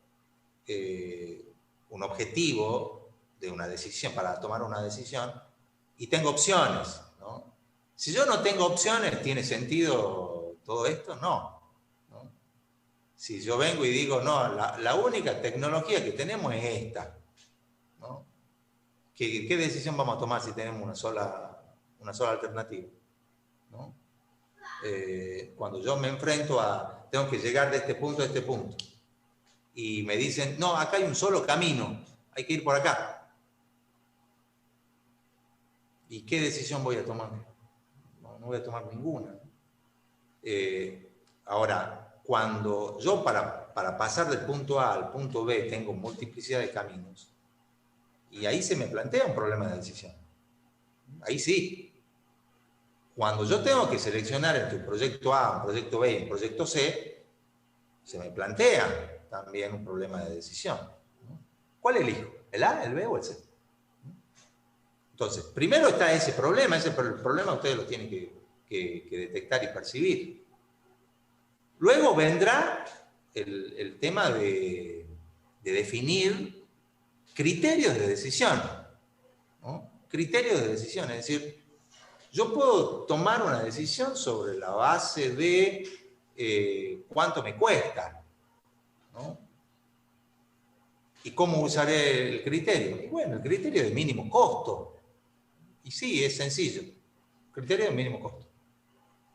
un objetivo de una decisión, para tomar una decisión, y tengo opciones, ¿no? Si yo no tengo opciones, ¿tiene sentido todo esto? No. Si yo vengo y digo, no, la única tecnología que tenemos es esta, ¿no? ¿Qué decisión vamos a tomar si tenemos una sola alternativa? ¿No? Cuando yo me enfrento a, tengo que llegar de este punto a este punto, y me dicen, no, acá hay un solo camino, hay que ir por acá. ¿Y qué decisión voy a tomar? No voy a tomar ninguna. Ahora, cuando yo para pasar del punto A al punto B tengo multiplicidad de caminos, y ahí se me plantea un problema de decisión. Ahí sí. Cuando yo tengo que seleccionar entre un proyecto A, un proyecto B y un proyecto C, se me plantea también un problema de decisión. ¿Cuál elijo? ¿El A, el B o el C? Entonces, primero está ese problema ustedes lo tienen que detectar y percibir. Luego vendrá el tema de definir criterios de decisión, ¿no? Criterios de decisión, es decir, yo puedo tomar una decisión sobre la base de cuánto me cuesta, ¿no? ¿Y cómo usaré el criterio? Y bueno, el criterio de mínimo costo. Y sí, es sencillo. Criterio de mínimo costo.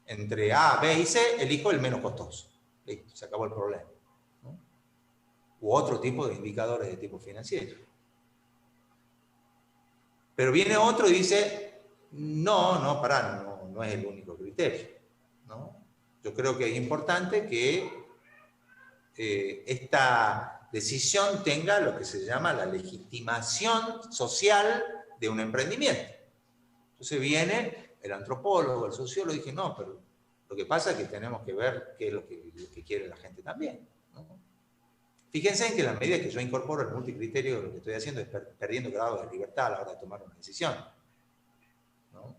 Entre A, B y C, elijo el menos costoso. Listo, se acabó el problema, ¿no? U otro tipo de indicadores de tipo financiero. Pero viene otro y dice, no, pará, no es el único criterio, ¿no? Yo creo que es importante que esta decisión tenga lo que se llama la legitimación social de un emprendimiento. Entonces viene el antropólogo, el sociólogo, y dije, no, pero lo que pasa es que tenemos que ver qué es lo que quiere la gente también, ¿no? Fíjense en que a la medida que yo incorporo el multicriterio, lo que estoy haciendo es perdiendo grado de libertad a la hora de tomar una decisión, ¿no?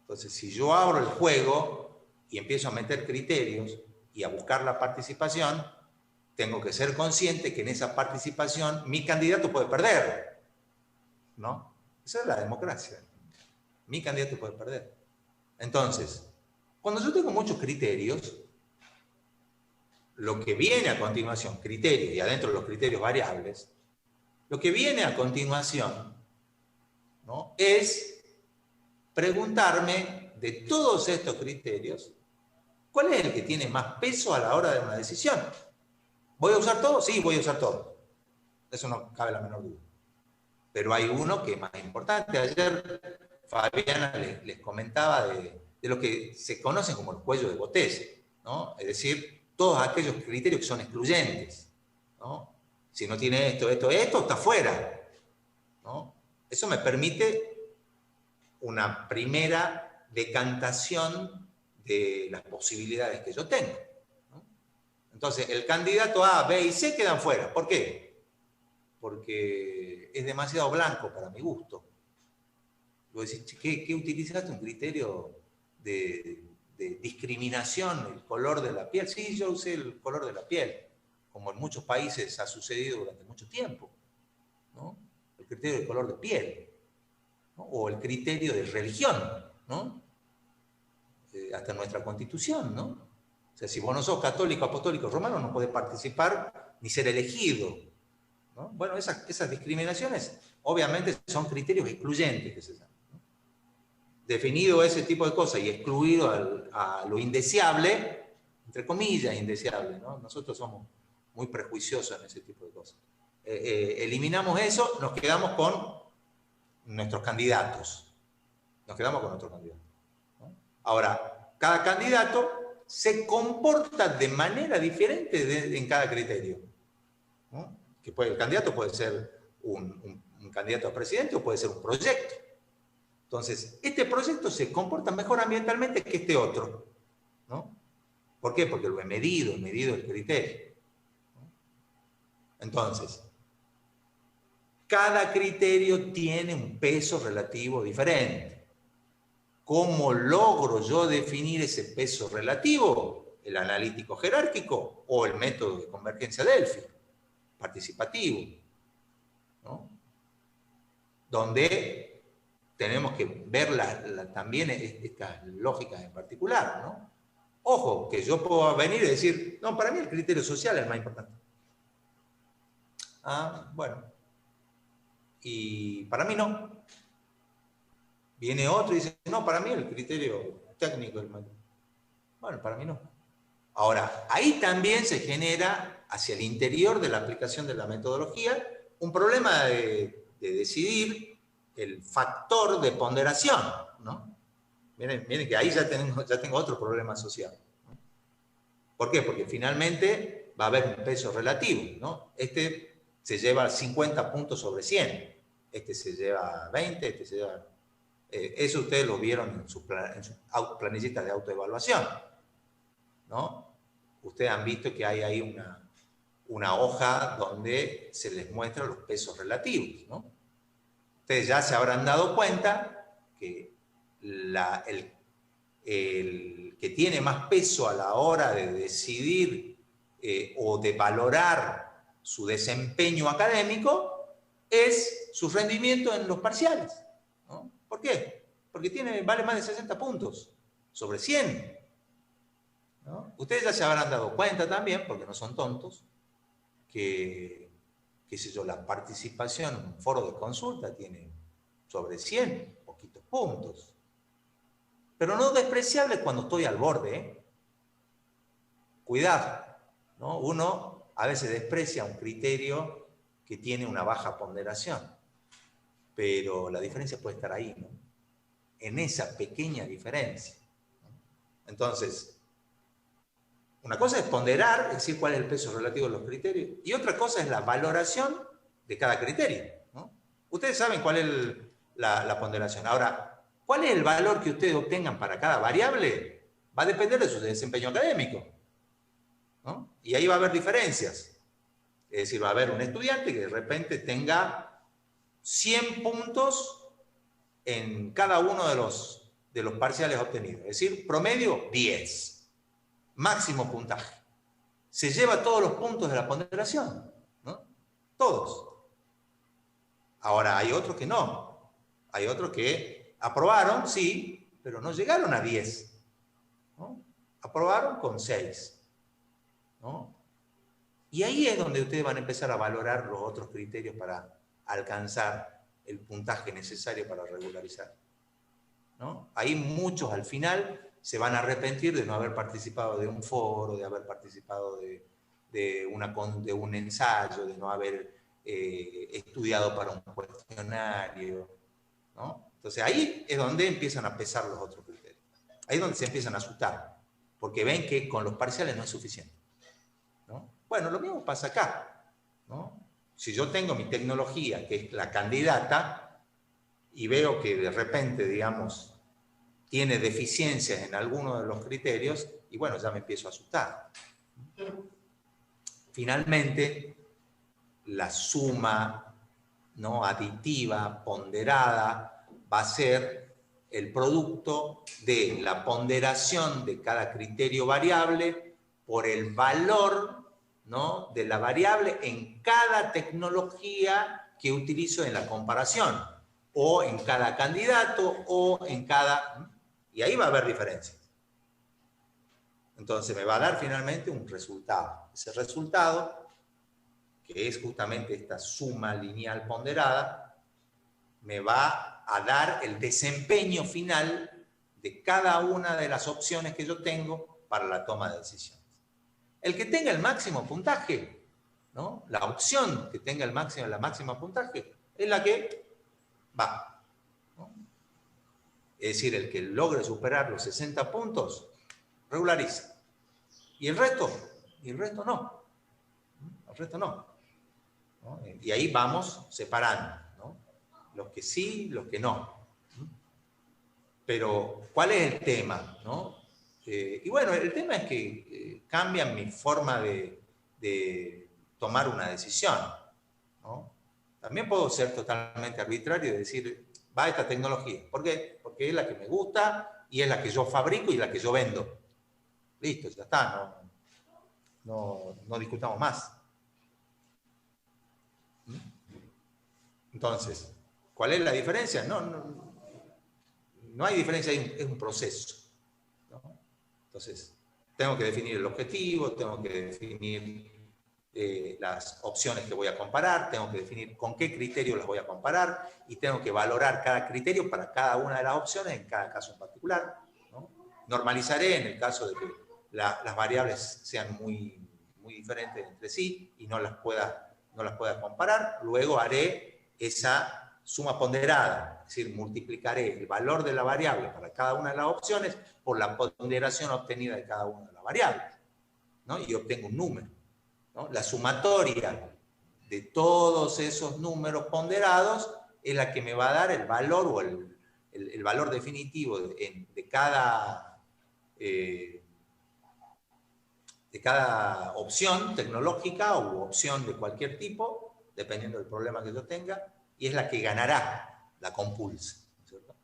Entonces, si yo abro el juego y empiezo a meter criterios y a buscar la participación, tengo que ser consciente que en esa participación mi candidato puede perder, ¿no? Esa es la democracia. Mi candidato puede perder. Entonces, cuando yo tengo muchos criterios, lo que viene a continuación, criterios, y adentro de los criterios variables, lo que viene a continuación, ¿no?, es preguntarme de todos estos criterios, ¿cuál es el que tiene más peso a la hora de una decisión? ¿Voy a usar todo? Sí, voy a usar todo. Eso no cabe la menor duda. Pero hay uno que es más importante. Ayer Fabiana les comentaba de lo que se conocen como el cuello de botella, ¿no? Es decir, todos aquellos criterios que son excluyentes, ¿no? Si no tiene esto, está fuera, ¿no? Eso me permite una primera decantación de las posibilidades que yo tengo, ¿no? Entonces, el candidato A, B y C quedan fuera. ¿Por qué? Porque es demasiado blanco para mi gusto. Vos decís, ¿qué utilizaste? ¿Un criterio de discriminación, el color de la piel? Sí, yo usé el color de la piel, como en muchos países ha sucedido durante mucho tiempo, ¿no? El criterio del color de piel, ¿no? O el criterio de religión, ¿no? Hasta nuestra Constitución, ¿no? O sea, si vos no sos católico, apostólico, romano, no podés participar ni ser elegido, ¿no? Bueno, esas discriminaciones obviamente son criterios excluyentes que se llaman, ¿no? Definido ese tipo de cosas y excluido a lo indeseable, entre comillas indeseable, ¿no? Nosotros somos muy prejuiciosos en ese tipo de cosas. Eliminamos eso, nos quedamos con nuestros candidatos, Nos quedamos con otro candidato, ¿no? Ahora, cada candidato se comporta de manera diferente en cada criterio, ¿no? El candidato puede ser un candidato a presidente o puede ser un proyecto. Entonces, este proyecto se comporta mejor ambientalmente que este otro, ¿no? ¿Por qué? Porque lo he medido el criterio, ¿no? Entonces, cada criterio tiene un peso relativo diferente. ¿Cómo logro yo definir ese peso relativo? ¿El analítico jerárquico o el método de convergencia Delphi, participativo, ¿no? Donde tenemos que ver también estas lógicas en particular, ¿no? Ojo, que yo puedo venir y decir, no, para mí el criterio social es el más importante. Ah, bueno. Y para mí no. Viene otro y dice, no, para mí el criterio técnico es el más importante. Bueno, para mí no. Ahora, ahí también se genera, hacia el interior de la aplicación de la metodología, un problema de decidir el factor de ponderación, ¿no? Miren que ahí ya tengo otro problema social, ¿no? ¿Por qué? Porque finalmente va a haber un peso relativo, ¿no? Este se lleva 50 puntos sobre 100, este se lleva 20, este se lleva... eso ustedes lo vieron en sus planillitas de autoevaluación, ¿no? Ustedes han visto que hay ahí una hoja donde se les muestran los pesos relativos, ¿no? Ustedes ya se habrán dado cuenta que el que tiene más peso a la hora de decidir o de valorar su desempeño académico es su rendimiento en los parciales, ¿no? ¿Por qué? Porque vale más de 60 puntos sobre 100, ¿no? Ustedes ya se habrán dado cuenta también, porque no son tontos, que qué sé yo, la participación en un foro de consulta tiene sobre 100, poquitos puntos. Pero no despreciable cuando estoy al borde, ¿eh? Cuidado, ¿no? Uno a veces desprecia un criterio que tiene una baja ponderación, pero la diferencia puede estar ahí, ¿no? En esa pequeña diferencia, ¿no? Entonces, una cosa es ponderar, es decir, cuál es el peso relativo de los criterios, y otra cosa es la valoración de cada criterio, ¿no? Ustedes saben cuál es la ponderación. Ahora, ¿cuál es el valor que ustedes obtengan para cada variable? Va a depender de su desempeño académico, ¿no? Y ahí va a haber diferencias. Es decir, va a haber un estudiante que de repente tenga 100 puntos en cada uno de los parciales obtenidos. Es decir, promedio 10. Máximo puntaje. Se lleva todos los puntos de la ponderación, ¿no? Todos. Ahora, hay otros que no. Hay otros que aprobaron, sí, pero no llegaron a 10, ¿no? Aprobaron con 6, ¿no? Y ahí es donde ustedes van a empezar a valorar los otros criterios para alcanzar el puntaje necesario para regularizar, ¿no? Ahí muchos al final se van a arrepentir de no haber participado de un foro, de haber participado de un ensayo, de no haber estudiado para un cuestionario, ¿no? Entonces ahí es donde empiezan a pesar los otros criterios. Ahí es donde se empiezan a asustar, porque ven que con los parciales no es suficiente, ¿no? Bueno, lo mismo pasa acá, ¿no? Si yo tengo mi tecnología, que es la candidata, y veo que de repente, digamos, tiene deficiencias en alguno de los criterios, y bueno, ya me empiezo a asustar. Finalmente, la suma, ¿no?, aditiva, ponderada, va a ser el producto de la ponderación de cada criterio variable por el valor, ¿no?, de la variable en cada tecnología que utilizo en la comparación, o en cada candidato, o en cada... Y ahí va a haber diferencias. Entonces me va a dar finalmente un resultado. Ese resultado, que es justamente esta suma lineal ponderada, me va a dar el desempeño final de cada una de las opciones que yo tengo para la toma de decisiones. El que tenga el máximo puntaje, ¿no?, la opción que tenga la máxima puntaje, es la que va, ¿no? es decir, el que logre superar los 60 puntos, regulariza. Y el resto no. El resto no. ¿No? Y ahí vamos separando, ¿no? Los que sí, los que no. Pero, ¿cuál es el tema? ¿No? Y bueno, el tema es que cambian mi forma de tomar una decisión, ¿no? También puedo ser totalmente arbitrario y decir, va esta tecnología. ¿Por qué? Porque es la que me gusta y es la que yo fabrico y la que yo vendo. Listo, ya está, no discutamos más. Entonces, ¿cuál es la diferencia? No hay diferencia, es un proceso, ¿no? Entonces, tengo que definir el objetivo, tengo que definir las opciones que voy a comparar, tengo que definir con qué criterio las voy a comparar y tengo que valorar cada criterio para cada una de las opciones en cada caso en particular, ¿no? Normalizaré en el caso de que las variables sean muy diferentes entre sí y no las pueda comparar. Luego haré esa suma ponderada, es decir, multiplicaré el valor de la variable para cada una de las opciones por la ponderación obtenida de cada una de las variables, ¿no? Y obtengo un número, ¿no? La sumatoria de todos esos números ponderados es la que me va a dar el valor o el valor definitivo de cada opción tecnológica u opción de cualquier tipo, dependiendo del problema que yo tenga, y es la que ganará la compulsa, ¿cierto?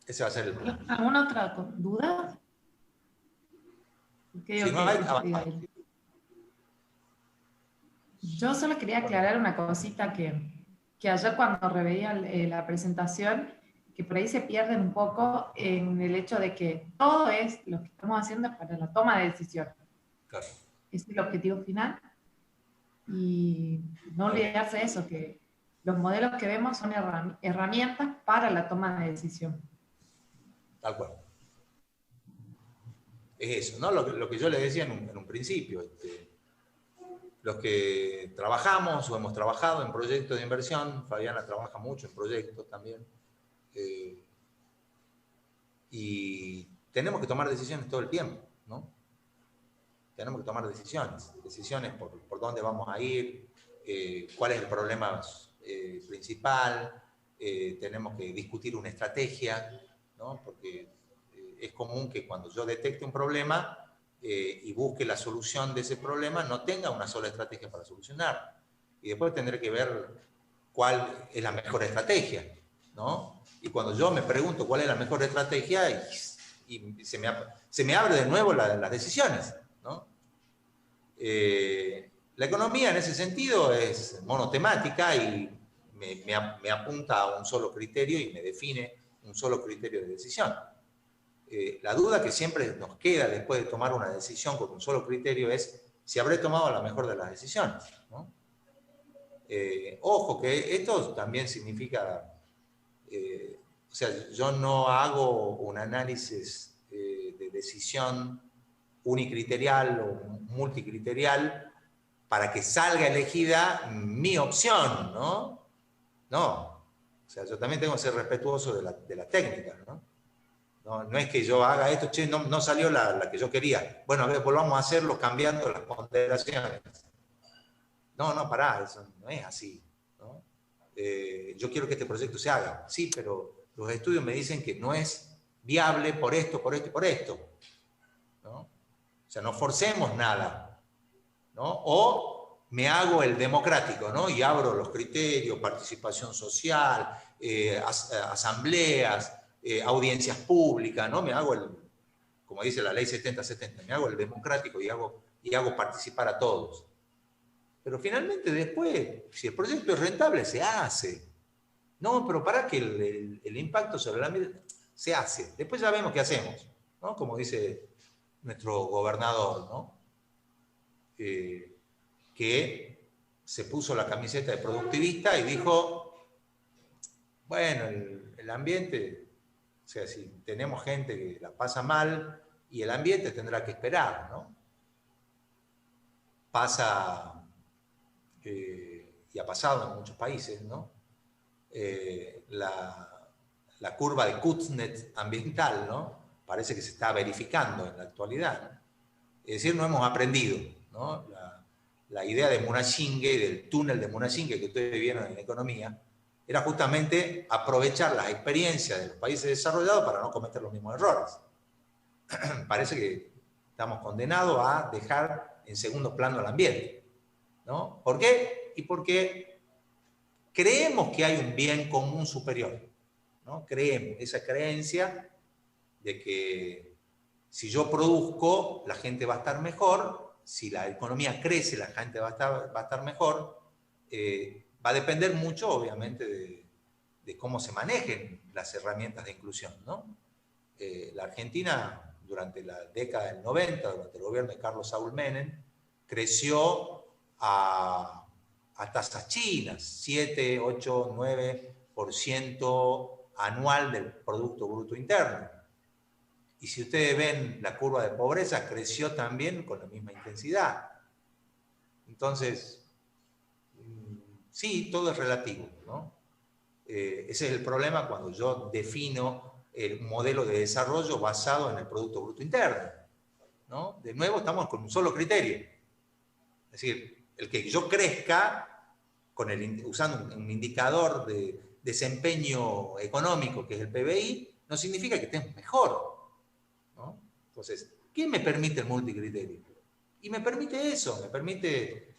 Ese va a ser el plan. ¿Alguna otra duda? Si no hay, yo solo quería aclarar una cosita que ayer cuando reveía la presentación, que por ahí se pierden un poco en el hecho de que todo es lo que estamos haciendo para la toma de decisión. claro. Ese es el objetivo final. Y no olvidarse de eso, que los modelos que vemos son herramientas para la toma de decisión. Tal cual. Es eso, ¿no? Lo que yo le decía en un principio. Los que trabajamos o hemos trabajado en proyectos de inversión, Fabiana trabaja mucho en proyectos también, y tenemos que tomar decisiones todo el tiempo, ¿no? Tenemos que tomar decisiones por dónde vamos a ir, cuál es el problema principal, tenemos que discutir una estrategia, ¿no? Porque es común que cuando yo detecte un problema y busque la solución de ese problema, no tenga una sola estrategia para solucionar. Y después tendré que ver cuál es la mejor estrategia, ¿no? Y cuando yo me pregunto cuál es la mejor estrategia, y se me abre de nuevo las decisiones, ¿no? La economía en ese sentido es monotemática y me apunta a un solo criterio y me define un solo criterio de decisión. La duda que siempre nos queda después de tomar una decisión con un solo criterio es si habré tomado la mejor de las decisiones, ¿no? Ojo, que esto también significa, o sea, yo no hago un análisis de decisión unicriterial o multicriterial para que salga elegida mi opción, ¿no? No, o sea, yo también tengo que ser respetuoso de la técnica, ¿no? No es que yo haga esto, che, no salió la que yo quería. Bueno, a ver, volvamos a hacerlo cambiando las ponderaciones. No, pará, eso no es así, ¿no? Yo quiero que este proyecto se haga. Sí, pero los estudios me dicen que no es viable por esto, por esto y por esto, ¿no? O sea, no forcemos nada, ¿no? O me hago el democrático, ¿no? Y abro los criterios, participación social, asambleas, audiencias públicas, ¿no? Me hago como dice la ley 70-70, me hago el democrático y hago participar a todos. Pero finalmente después, si el proyecto es rentable, se hace. No, pero para que el impacto sobre el ambiente se hace. Después ya vemos qué hacemos, ¿no? Como dice nuestro gobernador, ¿no? Que se puso la camiseta de productivista y dijo, bueno, el ambiente... O sea, si tenemos gente que la pasa mal y el ambiente tendrá que esperar, ¿no? pasa, y ha pasado en muchos países, ¿no? La curva de Kuznets ambiental, ¿no? Parece que se está verificando en la actualidad. Es decir, no hemos aprendido, ¿no? La idea de Munashinge, del túnel de Munashinge que ustedes vieron en economía, era justamente aprovechar las experiencias de los países desarrollados para no cometer los mismos errores. Parece que estamos condenados a dejar en segundo plano el ambiente, ¿no? ¿Por qué? Y porque creemos que hay un bien común superior, ¿no? Creemos, esa creencia de que si yo produzco, la gente va a estar mejor, si la economía crece, la gente va a estar mejor, va a depender mucho, obviamente, de cómo se manejen las herramientas de inclusión, ¿no? La Argentina, durante la década del 90, durante el gobierno de Carlos Saúl Menem, creció a tasas chinas, 7, 8, 9% anual del Producto Bruto Interno. Y si ustedes ven la curva de pobreza, creció también con la misma intensidad. Entonces, sí, todo es relativo, ¿no? Ese es el problema cuando yo defino el modelo de desarrollo basado en el Producto Bruto Interno, ¿no? De nuevo, estamos con un solo criterio. Es decir, el que yo crezca usando un indicador de desempeño económico, que es el PBI, no significa que estemos mejor, ¿no? Entonces, ¿qué me permite el multicriterio? Y me permite eso, me permite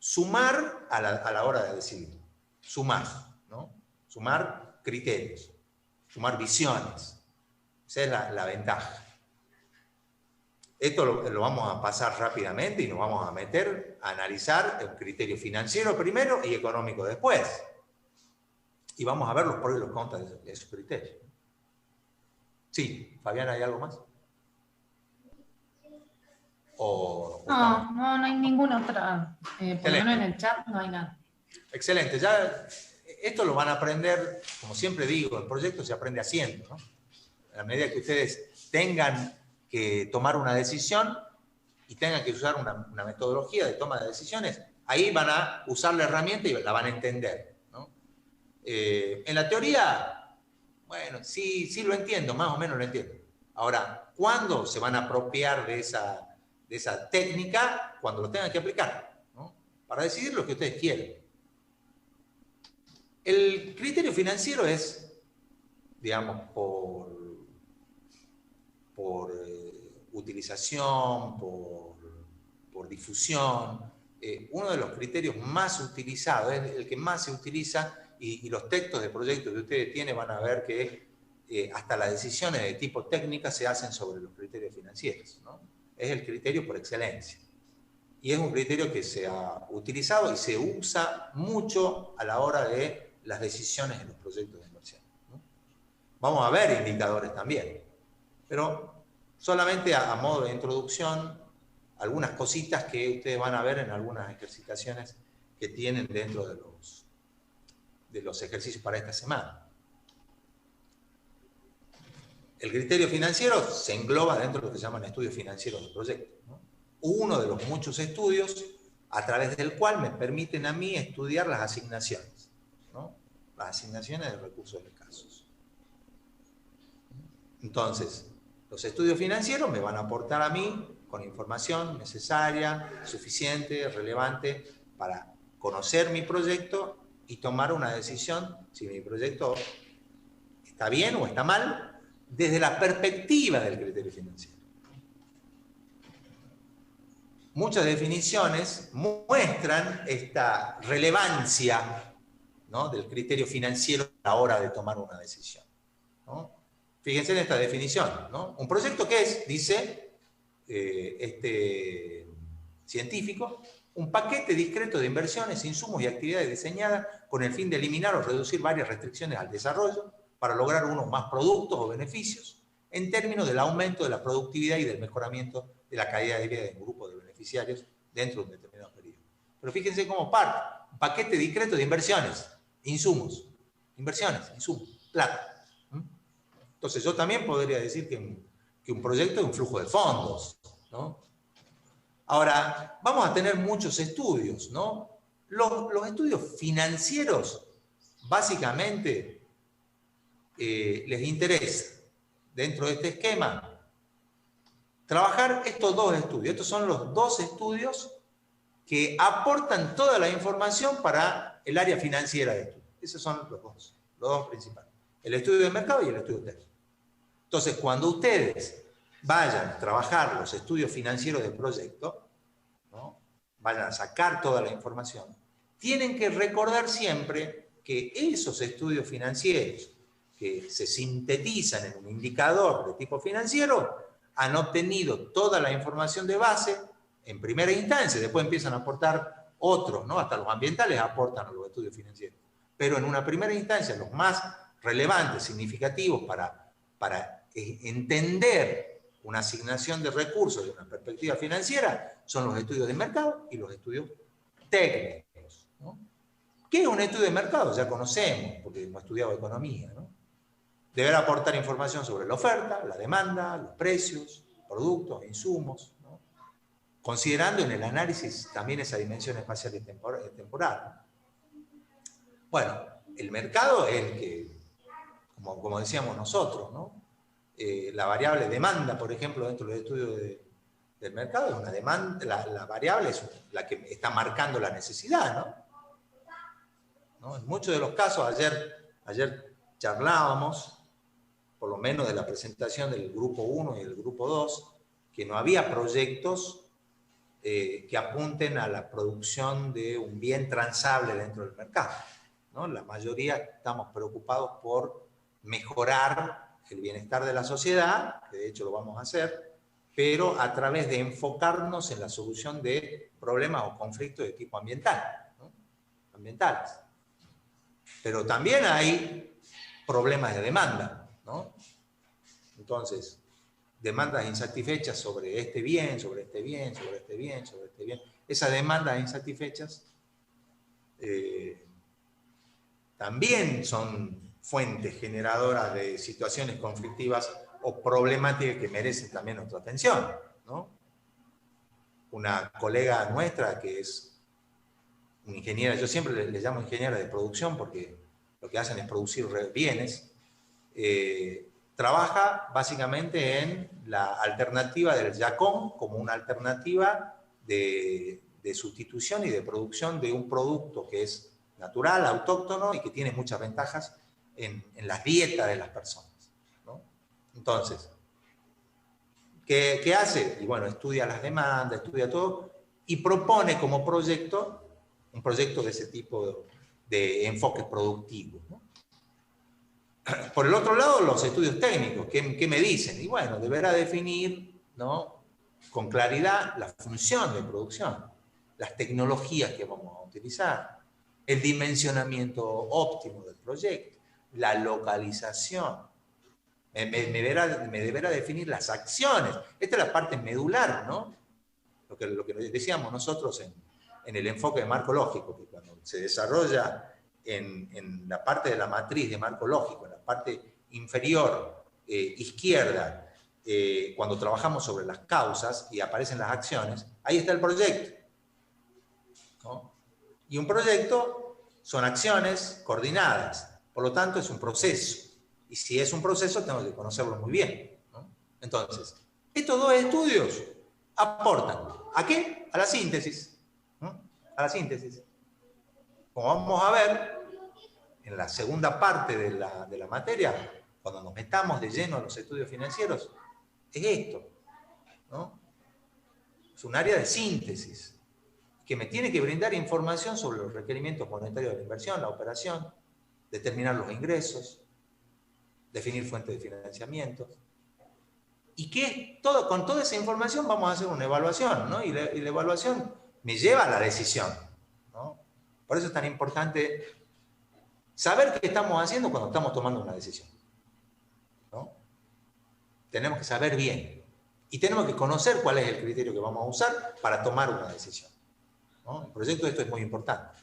sumar a la hora de decidir. Sumar, ¿no? Sumar criterios, sumar visiones. Esa es la ventaja. Esto lo vamos a pasar rápidamente y nos vamos a meter a analizar el criterio financiero primero y económico después. Y vamos a ver los pros y los contras de esos criterios. Sí, Fabián, ¿hay algo más? No hay ninguna otra. Por lo menos en el chat no hay nada. Excelente. Ya, esto lo van a aprender, como siempre digo, el proyecto se aprende haciendo, ¿no? A medida que ustedes tengan que tomar una decisión y tengan que usar una metodología de toma de decisiones, ahí van a usar la herramienta y la van a entender, ¿no? En la teoría, bueno, sí lo entiendo, más o menos lo entiendo. Ahora, ¿cuándo se van a apropiar de esa técnica? Cuando lo tengan que aplicar, ¿no? Para decidir lo que ustedes quieren. El criterio financiero es, digamos, por utilización, por difusión, uno de los criterios más utilizados, es el que más se utiliza, y los textos de proyectos que ustedes tienen van a ver que hasta las decisiones de tipo técnica se hacen sobre los criterios financieros, ¿no? Es el criterio por excelencia. Y es un criterio que se ha utilizado y se usa mucho a la hora de las decisiones en los proyectos de inversión, ¿no? Vamos a ver indicadores también, pero solamente a modo de introducción, algunas cositas que ustedes van a ver en algunas ejercitaciones que tienen dentro de los ejercicios para esta semana. El criterio financiero se engloba dentro de lo que se llaman estudios financieros del proyecto, ¿no? Uno de los muchos estudios a través del cual me permiten a mí estudiar las asignaciones, ¿no? Las asignaciones de recursos escasos. Entonces, los estudios financieros me van a aportar a mí con información necesaria, suficiente, relevante, para conocer mi proyecto y tomar una decisión si mi proyecto está bien o está mal, desde la perspectiva del criterio financiero. Muchas definiciones muestran esta relevancia, ¿no?, del criterio financiero a la hora de tomar una decisión, ¿no? Fíjense en esta definición, ¿no? Un proyecto, ¿qué es? Dice este científico: un paquete discreto de inversiones, insumos y actividades diseñadas con el fin de eliminar o reducir varias restricciones al desarrollo para lograr unos más productos o beneficios en términos del aumento de la productividad y del mejoramiento de la calidad de vida de un grupo de beneficiarios dentro de un determinado periodo. Pero fíjense cómo parte: un paquete discreto de inversiones, insumos, plata. Entonces yo también podría decir que un proyecto es un flujo de fondos, ¿no? Ahora, vamos a tener muchos estudios, ¿no? Los estudios financieros, básicamente, les interesa, dentro de este esquema, trabajar estos dos estudios. Estos son los dos estudios que aportan toda la información para el área financiera de estudio. Esos son los dos principales. El estudio de mercado y el estudio técnico. Entonces, cuando ustedes vayan a trabajar los estudios financieros del proyecto, ¿no? Vayan a sacar toda la información, tienen que recordar siempre que esos estudios financieros que se sintetizan en un indicador de tipo financiero han obtenido toda la información de base en primera instancia, después empiezan a aportar otros, ¿no? Hasta los ambientales aportan a los estudios financieros. Pero en una primera instancia, los más relevantes, significativos para entender una asignación de recursos de una perspectiva financiera son los estudios de mercado y los estudios técnicos, ¿no? ¿Qué es un estudio de mercado? Ya conocemos, porque hemos estudiado economía, ¿no? Deberá aportar información sobre la oferta, la demanda, los precios, productos, insumos, ¿no? Considerando en el análisis también esa dimensión espacial y temporal. Bueno, el mercado es el que, como decíamos nosotros, ¿no? La variable demanda, por ejemplo, dentro del estudio del mercado, es una demanda, la variable es la que está marcando la necesidad, ¿no? En muchos de los casos, ayer charlábamos, por lo menos de la presentación del grupo 1 y del grupo 2, que no había proyectos que apunten a la producción de un bien transable dentro del mercado, ¿no? La mayoría estamos preocupados por mejorar el bienestar de la sociedad, que de hecho lo vamos a hacer, pero a través de enfocarnos en la solución de problemas o conflictos de tipo ambiental, ¿no? Ambientales. Pero también hay problemas de demanda, ¿no? Entonces, demandas insatisfechas sobre este bien, sobre este bien, sobre este bien, sobre este bien. Esas demandas insatisfechas también son fuentes generadoras de situaciones conflictivas o problemáticas que merecen también nuestra atención, ¿no? Una colega nuestra que es una ingeniera, yo siempre le llamo ingeniera de producción porque lo que hacen es producir bienes, trabaja básicamente en la alternativa del yacón como una alternativa de sustitución y de producción de un producto que es natural, autóctono y que tiene muchas ventajas en las dietas de las personas, ¿no? Entonces, ¿qué hace? Y bueno, estudia las demandas, estudia todo y propone como proyecto, un proyecto de ese tipo de enfoque productivo, ¿no? Por el otro lado, los estudios técnicos, ¿qué me dicen? Y bueno, deberá definir, ¿no?, con claridad la función de producción, las tecnologías que vamos a utilizar, el dimensionamiento óptimo del proyecto, la localización. Me deberá definir las acciones. Esta es la parte medular, ¿no? Lo que decíamos nosotros en el enfoque de marco lógico, que cuando se desarrolla en la parte de la matriz de marco lógico, en la parte inferior izquierda, cuando trabajamos sobre las causas y aparecen las acciones, ahí está el proyecto, ¿no? Y un proyecto son acciones coordinadas, por lo tanto es un proceso. Y si es un proceso, tengo que conocerlo muy bien, ¿no? Entonces, estos dos estudios aportan, ¿a qué? A la síntesis, ¿no? A la síntesis. Como vamos a ver en la segunda parte de la materia, cuando nos metamos de lleno a los estudios financieros, es esto, ¿no? Es un área de síntesis que me tiene que brindar información sobre los requerimientos monetarios de la inversión, la operación, determinar los ingresos, definir fuentes de financiamiento. Y que con toda esa información vamos a hacer una evaluación, ¿no? Y la evaluación me lleva a la decisión, ¿no? Por eso es tan importante saber qué estamos haciendo cuando estamos tomando una decisión, ¿no? Tenemos que saber bien y tenemos que conocer cuál es el criterio que vamos a usar para tomar una decisión, ¿no? El proyecto de esto es muy importante.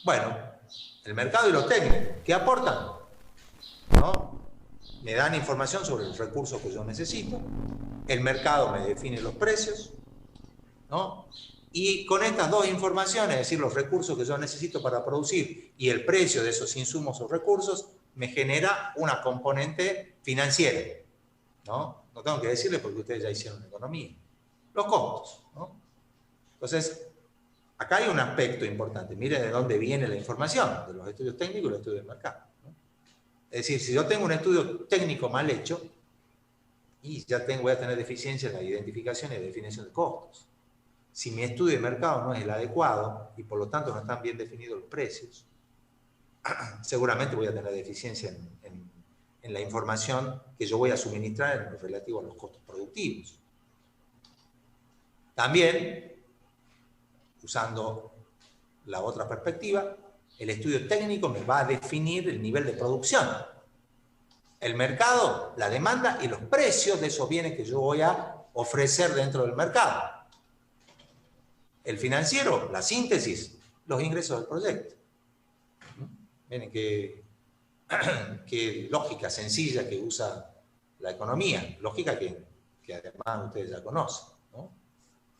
Bueno, el mercado y los técnicos, ¿qué aportan? ¿No? Me dan información sobre los recursos que yo necesito, el mercado me define los precios, ¿no? Y con estas dos informaciones, es decir, los recursos que yo necesito para producir y el precio de esos insumos o recursos, me genera una componente financiera, ¿no? No tengo que decirles porque ustedes ya hicieron economía. Los costos, ¿no? Entonces, acá hay un aspecto importante. Mire de dónde viene la información, de los estudios técnicos y los estudios de mercado, ¿no? Es decir, si yo tengo un estudio técnico mal hecho, y ya voy a tener deficiencia en la identificación y definición de costos. Si mi estudio de mercado no es el adecuado y por lo tanto no están bien definidos los precios, seguramente voy a tener deficiencia en la información que yo voy a suministrar en lo relativo a los costos productivos. También, usando la otra perspectiva, el estudio técnico me va a definir el nivel de producción, el mercado, la demanda y los precios de esos bienes que yo voy a ofrecer dentro del mercado. El financiero, la síntesis, los ingresos del proyecto. Miren qué lógica sencilla que usa la economía, lógica que además ustedes ya conocen, ¿no?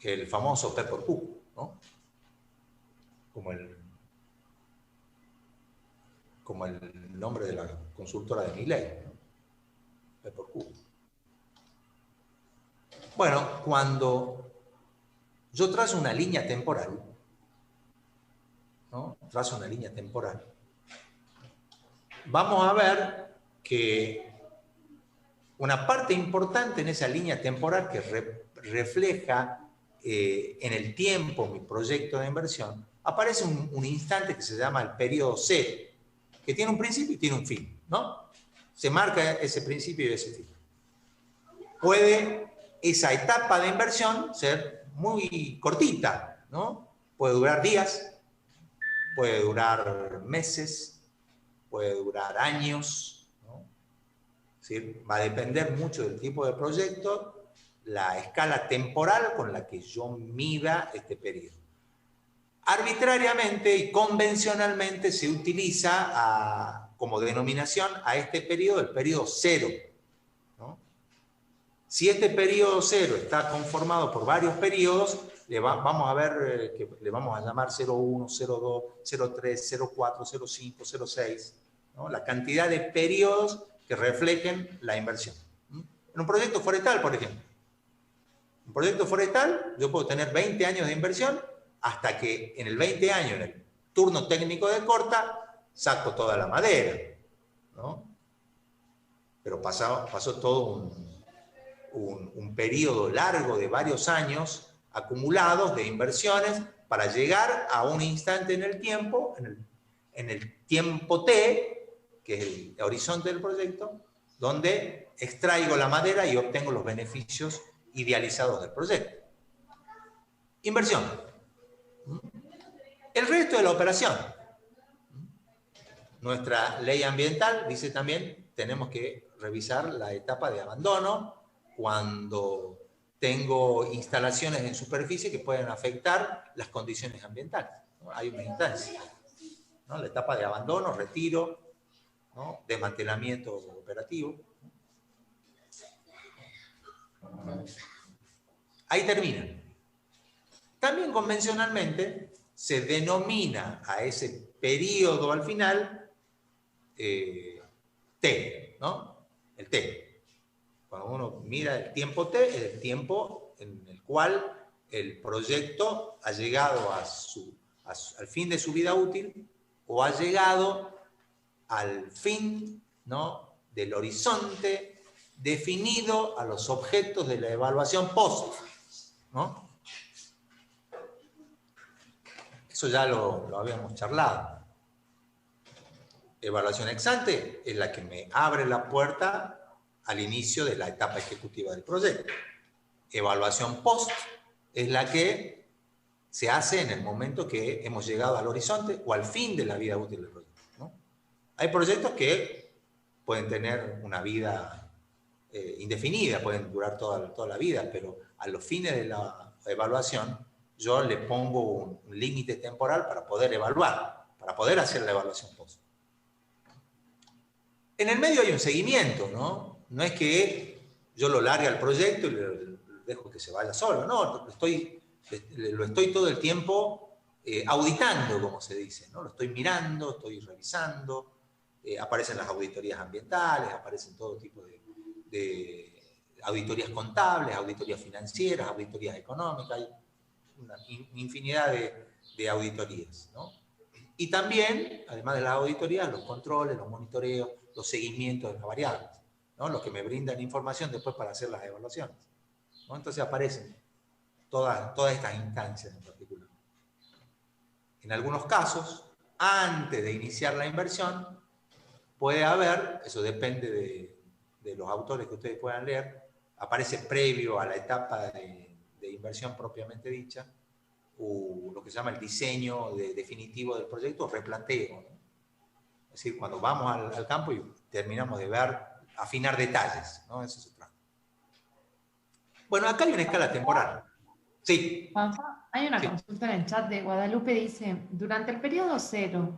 El famoso P por Q, ¿no? Como el nombre de la consultora de Milei, ¿no? P por Q. Bueno, cuando yo trazo una línea temporal, ¿no? Trazo una línea temporal. Vamos a ver que una parte importante en esa línea temporal que refleja en el tiempo mi proyecto de inversión, aparece un instante que se llama el periodo cero, que tiene un principio y tiene un fin, ¿no? Se marca ese principio y ese fin. Puede esa etapa de inversión ser muy cortita, ¿no? Puede durar días, puede durar meses, puede durar años, ¿no? Es decir, va a depender mucho del tipo de proyecto, la escala temporal con la que yo mida este periodo. Arbitrariamente y convencionalmente se utiliza como denominación a este periodo el periodo cero, ¿no? Si este periodo cero está conformado por varios periodos, vamos a ver que le vamos a llamar 01, 02, 03, 04, 05, 06, ¿no? La cantidad de periodos que reflejen la inversión. En un proyecto forestal, por ejemplo. Un proyecto forestal, yo puedo tener 20 años de inversión hasta que en el 20 años, en el turno técnico de corta, saco toda la madera, ¿no? Pero pasó todo un periodo largo de varios años acumulados de inversiones para llegar a un instante en el tiempo, en el tiempo T, que es el horizonte del proyecto, donde extraigo la madera y obtengo los beneficios idealizados del proyecto. Inversión. El resto de la operación. Nuestra ley ambiental dice también, tenemos que revisar la etapa de abandono cuando tengo instalaciones en superficie que pueden afectar las condiciones ambientales, ¿no? Hay una instancia, ¿no? La etapa de abandono, retiro, ¿no? Desmantelamiento operativo. Ahí termina. También convencionalmente se denomina a ese periodo al final T, ¿no? El T. Cuando uno mira el tiempo T, es el tiempo en el cual el proyecto ha llegado al fin de su vida útil o ha llegado al fin, ¿no?, del horizonte definido a los objetos de la evaluación post, ¿no? Eso ya lo habíamos charlado. Evaluación ex ante es la que me abre la puerta al inicio de la etapa ejecutiva del proyecto. Evaluación post es la que se hace en el momento que hemos llegado al horizonte o al fin de la vida útil del proyecto, ¿no? Hay proyectos que pueden tener una vida indefinida, pueden durar toda la vida, pero a los fines de la evaluación yo le pongo un límite temporal para poder evaluar, para poder hacer la evaluación post. En el medio hay un seguimiento, ¿no? No es que yo lo largue al proyecto y le dejo que se vaya solo. No, lo estoy todo el tiempo auditando, como se dice, ¿no? Lo estoy mirando, estoy revisando, aparecen las auditorías ambientales, aparecen todo tipo de auditorías contables, auditorías financieras, auditorías económicas, hay una infinidad de auditorías, ¿no? Y también, además de las auditorías, los controles, los monitoreos, los seguimientos de las variables, ¿no? Los que me brindan información después para hacer las evaluaciones, ¿no? Entonces aparecen todas estas instancias en particular. En algunos casos, antes de iniciar la inversión, puede haber, eso depende de los autores que ustedes puedan leer, aparece previo a la etapa de inversión propiamente dicha, o lo que se llama el diseño definitivo del proyecto, replanteo, ¿no? Es decir, cuando vamos al campo y terminamos de ver, afinar detalles, ¿no? Eso se trata. Bueno, acá hay una escala temporal. Sí. Juanjo, hay una consulta en el chat de Guadalupe, dice, durante el periodo cero,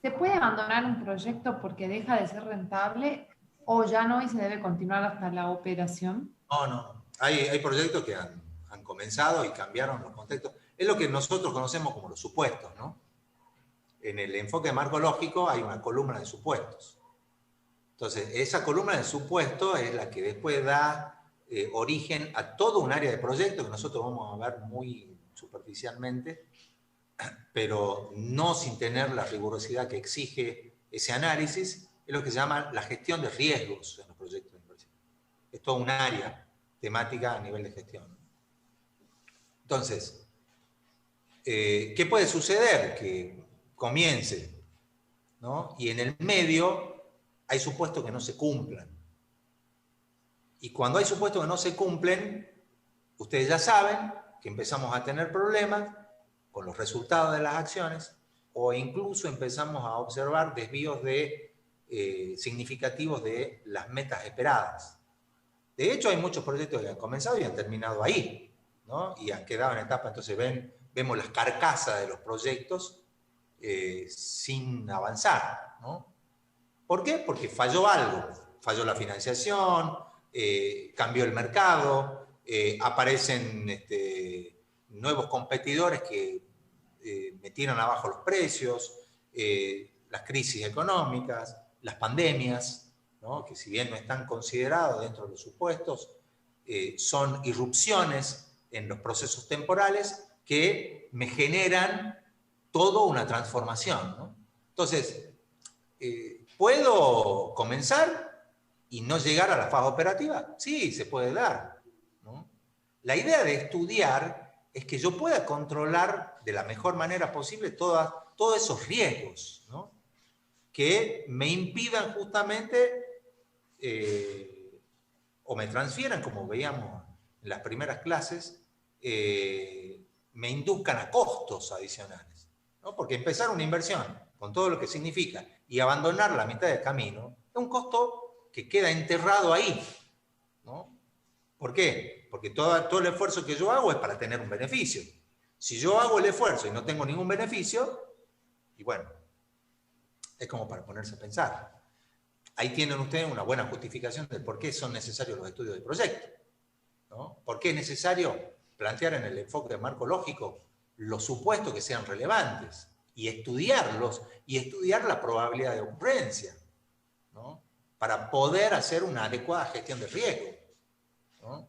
¿se puede abandonar un proyecto porque deja de ser rentable o ya no y se debe continuar hasta la operación? No. Hay proyectos que han comenzado y cambiaron los contextos. Es lo que nosotros conocemos como los supuestos, ¿no? En el enfoque de marco lógico hay una columna de supuestos. Entonces, esa columna de supuestos es la que después da origen a todo un área de proyecto que nosotros vamos a ver muy superficialmente, pero no sin tener la rigurosidad que exige ese análisis, es lo que se llama la gestión de riesgos en los proyectos de inversión. Es todo un área temática a nivel de gestión. Entonces, ¿qué puede suceder? Que comience, ¿no? Y en el medio hay supuestos que no se cumplan. Y cuando hay supuestos que no se cumplen, ustedes ya saben que empezamos a tener problemas con los resultados de las acciones o incluso empezamos a observar desvíos significativos de las metas esperadas. De hecho, hay muchos proyectos que han comenzado y han terminado ahí, ¿no? Y han quedado en etapa, entonces vemos las carcasas de los proyectos sin avanzar, ¿no? ¿Por qué? Porque falló algo, falló la financiación, cambió el mercado, aparecen nuevos competidores que metieron abajo los precios, las crisis económicas, las pandemias, ¿no? Que si bien no están considerados dentro de los supuestos, son irrupciones en los procesos temporales que me generan toda una transformación, ¿no? Entonces, ¿puedo comenzar y no llegar a la fase operativa? Sí, se puede dar, ¿no? La idea de estudiar es que yo pueda controlar de la mejor manera posible todos esos riesgos, ¿no? Que me impidan justamente o me transfieran, como veíamos en las primeras clases, me induzcan a costos adicionales, ¿no? Porque empezar una inversión con todo lo que significa y abandonarla a mitad del camino es un costo que queda enterrado ahí, ¿no? ¿Por qué? Porque todo el esfuerzo que yo hago es para tener un beneficio. Si yo hago el esfuerzo y no tengo ningún beneficio, y bueno, es como para ponerse a pensar. Ahí tienen ustedes una buena justificación de por qué son necesarios los estudios de proyecto, ¿no? ¿Por qué es necesario plantear en el enfoque de marco lógico los supuestos que sean relevantes y estudiarlos y estudiar la probabilidad de ocurrencia, ¿no? Para poder hacer una adecuada gestión de riesgo, ¿no?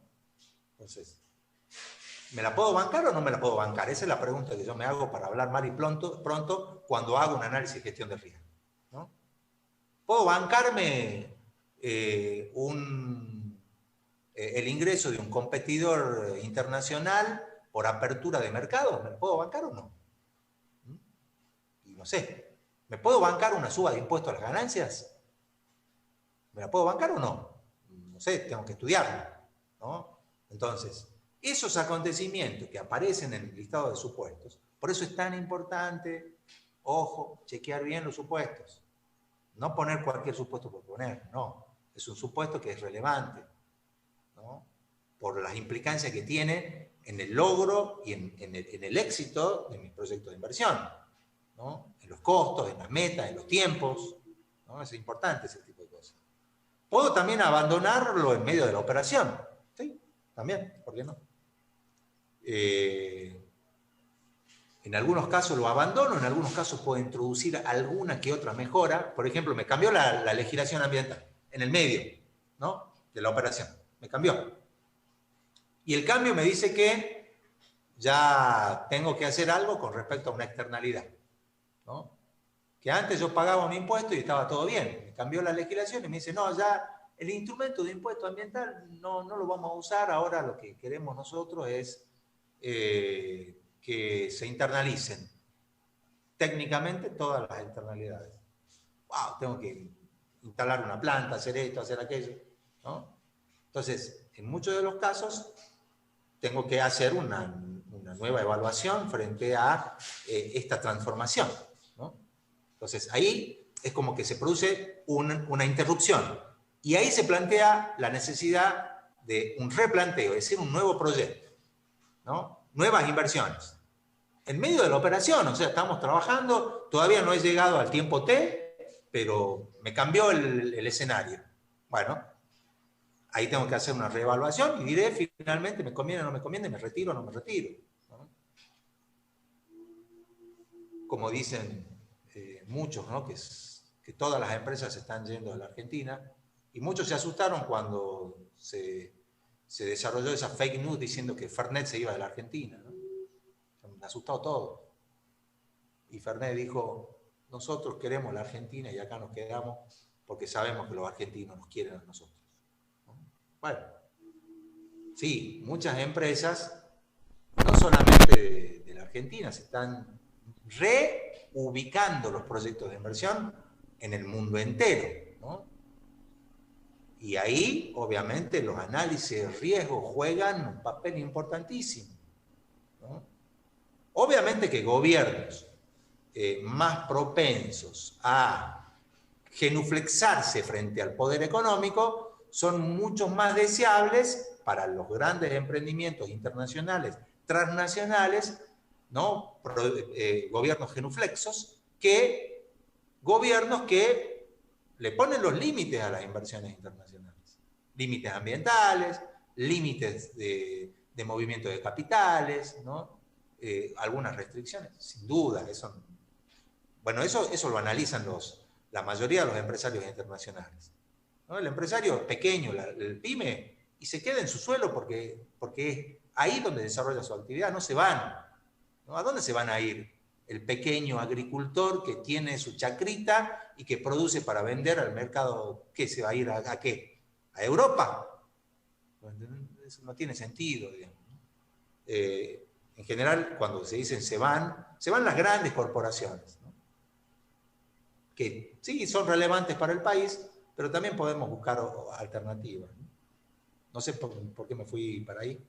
Entonces, ¿me la puedo bancar o no me la puedo bancar? Esa es la pregunta que yo me hago para hablar mal y pronto cuando hago un análisis de gestión de riesgo, ¿no? ¿Puedo bancarme el ingreso de un competidor internacional por apertura de mercado? ¿Me lo puedo bancar o no? Y no sé, ¿me puedo bancar una suba de impuestos a las ganancias? ¿Me la puedo bancar o no? No sé, tengo que estudiarlo, ¿no? Entonces, esos acontecimientos que aparecen en el listado de supuestos, por eso es tan importante, ojo, chequear bien los supuestos. No poner cualquier supuesto por poner, no. Es un supuesto que es relevante, ¿no? Por las implicancias que tiene en el logro y en el éxito de mis proyectos de inversión, ¿no? En los costos, en las metas, en los tiempos, ¿no? Es importante ese tipo de cosas. Puedo también abandonarlo en medio de la operación. ¿Sí? También, ¿por qué no? En algunos casos lo abandono, en algunos casos puedo introducir alguna que otra mejora. Por ejemplo, me cambió la legislación ambiental en el medio, ¿no?, de la operación. Me cambió. Y el cambio me dice que ya tengo que hacer algo con respecto a una externalidad, ¿no? Que antes yo pagaba un impuesto y estaba todo bien. Me cambió la legislación y me dice, no, ya el instrumento de impuesto ambiental no lo vamos a usar. Ahora lo que queremos nosotros es que se internalicen técnicamente todas las externalidades. Wow, tengo que instalar una planta, hacer esto, hacer aquello, ¿no? Entonces, en muchos de los casos, tengo que hacer una nueva evaluación frente a esta transformación, ¿no? Entonces, ahí es como que se produce una interrupción. Y ahí se plantea la necesidad de un replanteo, es decir, un nuevo proyecto, ¿no? Nuevas inversiones. En medio de la operación, o sea, estamos trabajando, todavía no he llegado al tiempo T, pero me cambió el escenario. Bueno, ahí tengo que hacer una reevaluación y diré finalmente, ¿me conviene o no me conviene? ¿Me retiro o no me retiro? ¿No? Como dicen muchos, ¿no?, que todas las empresas se están yendo de la Argentina, y muchos se asustaron cuando se desarrolló esa fake news diciendo que Fernet se iba de la Argentina, ¿no? Me asustó todo. Y Fernet dijo, nosotros queremos la Argentina y acá nos quedamos porque sabemos que los argentinos nos quieren a nosotros. ¿No? Bueno, sí, muchas empresas, no solamente de la Argentina, se están reubicando los proyectos de inversión en el mundo entero, ¿no? Y ahí, obviamente, los análisis de riesgo juegan un papel importantísimo, ¿no? Obviamente que gobiernos más propensos a genuflexarse frente al poder económico son mucho más deseables para los grandes emprendimientos internacionales, transnacionales, ¿no?, gobiernos genuflexos, que gobiernos que le ponen los límites a las inversiones internacionales. Límites ambientales, límites de movimiento de capitales, ¿no? Algunas restricciones, sin duda. Bueno, eso lo analizan la mayoría de los empresarios internacionales, ¿no? El empresario pequeño, el pyme, y se queda en su suelo porque es ahí donde desarrolla su actividad, no se van, ¿no? ¿A dónde se van a ir? El pequeño agricultor que tiene su chacrita y que produce para vender al mercado, ¿qué se va a ir a qué? ¿A Europa? Eso no tiene sentido, digamos. En general, cuando se dicen se van las grandes corporaciones, ¿no?, que sí son relevantes para el país, pero también podemos buscar alternativas, ¿no? No sé por qué me fui para ahí,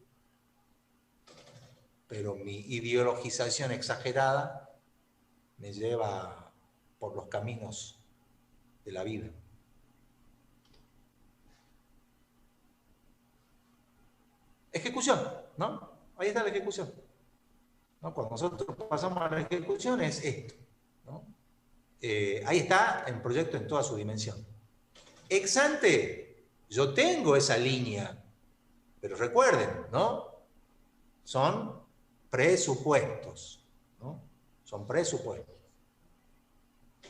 pero mi ideologización exagerada me lleva por los caminos de la vida. Ejecución, ¿no? Ahí está la ejecución, ¿no? Cuando nosotros pasamos a la ejecución es esto, ¿no? Ahí está el proyecto en toda su dimensión. Ex ante, yo tengo esa línea, pero recuerden, ¿no?, son presupuestos, ¿no? Son presupuestos.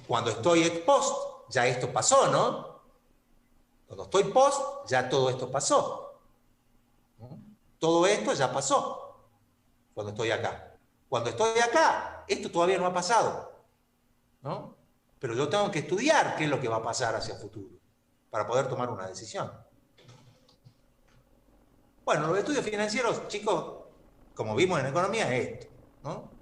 Cuando estoy ex post, ya esto pasó, ¿no? Cuando estoy post, ya todo esto pasó, ¿no? Todo esto ya pasó cuando estoy acá. Cuando estoy acá, esto todavía no ha pasado, ¿no? Pero yo tengo que estudiar qué es lo que va a pasar hacia el futuro para poder tomar una decisión. Bueno, los estudios financieros, chicos, como vimos en economía, es esto, ¿no?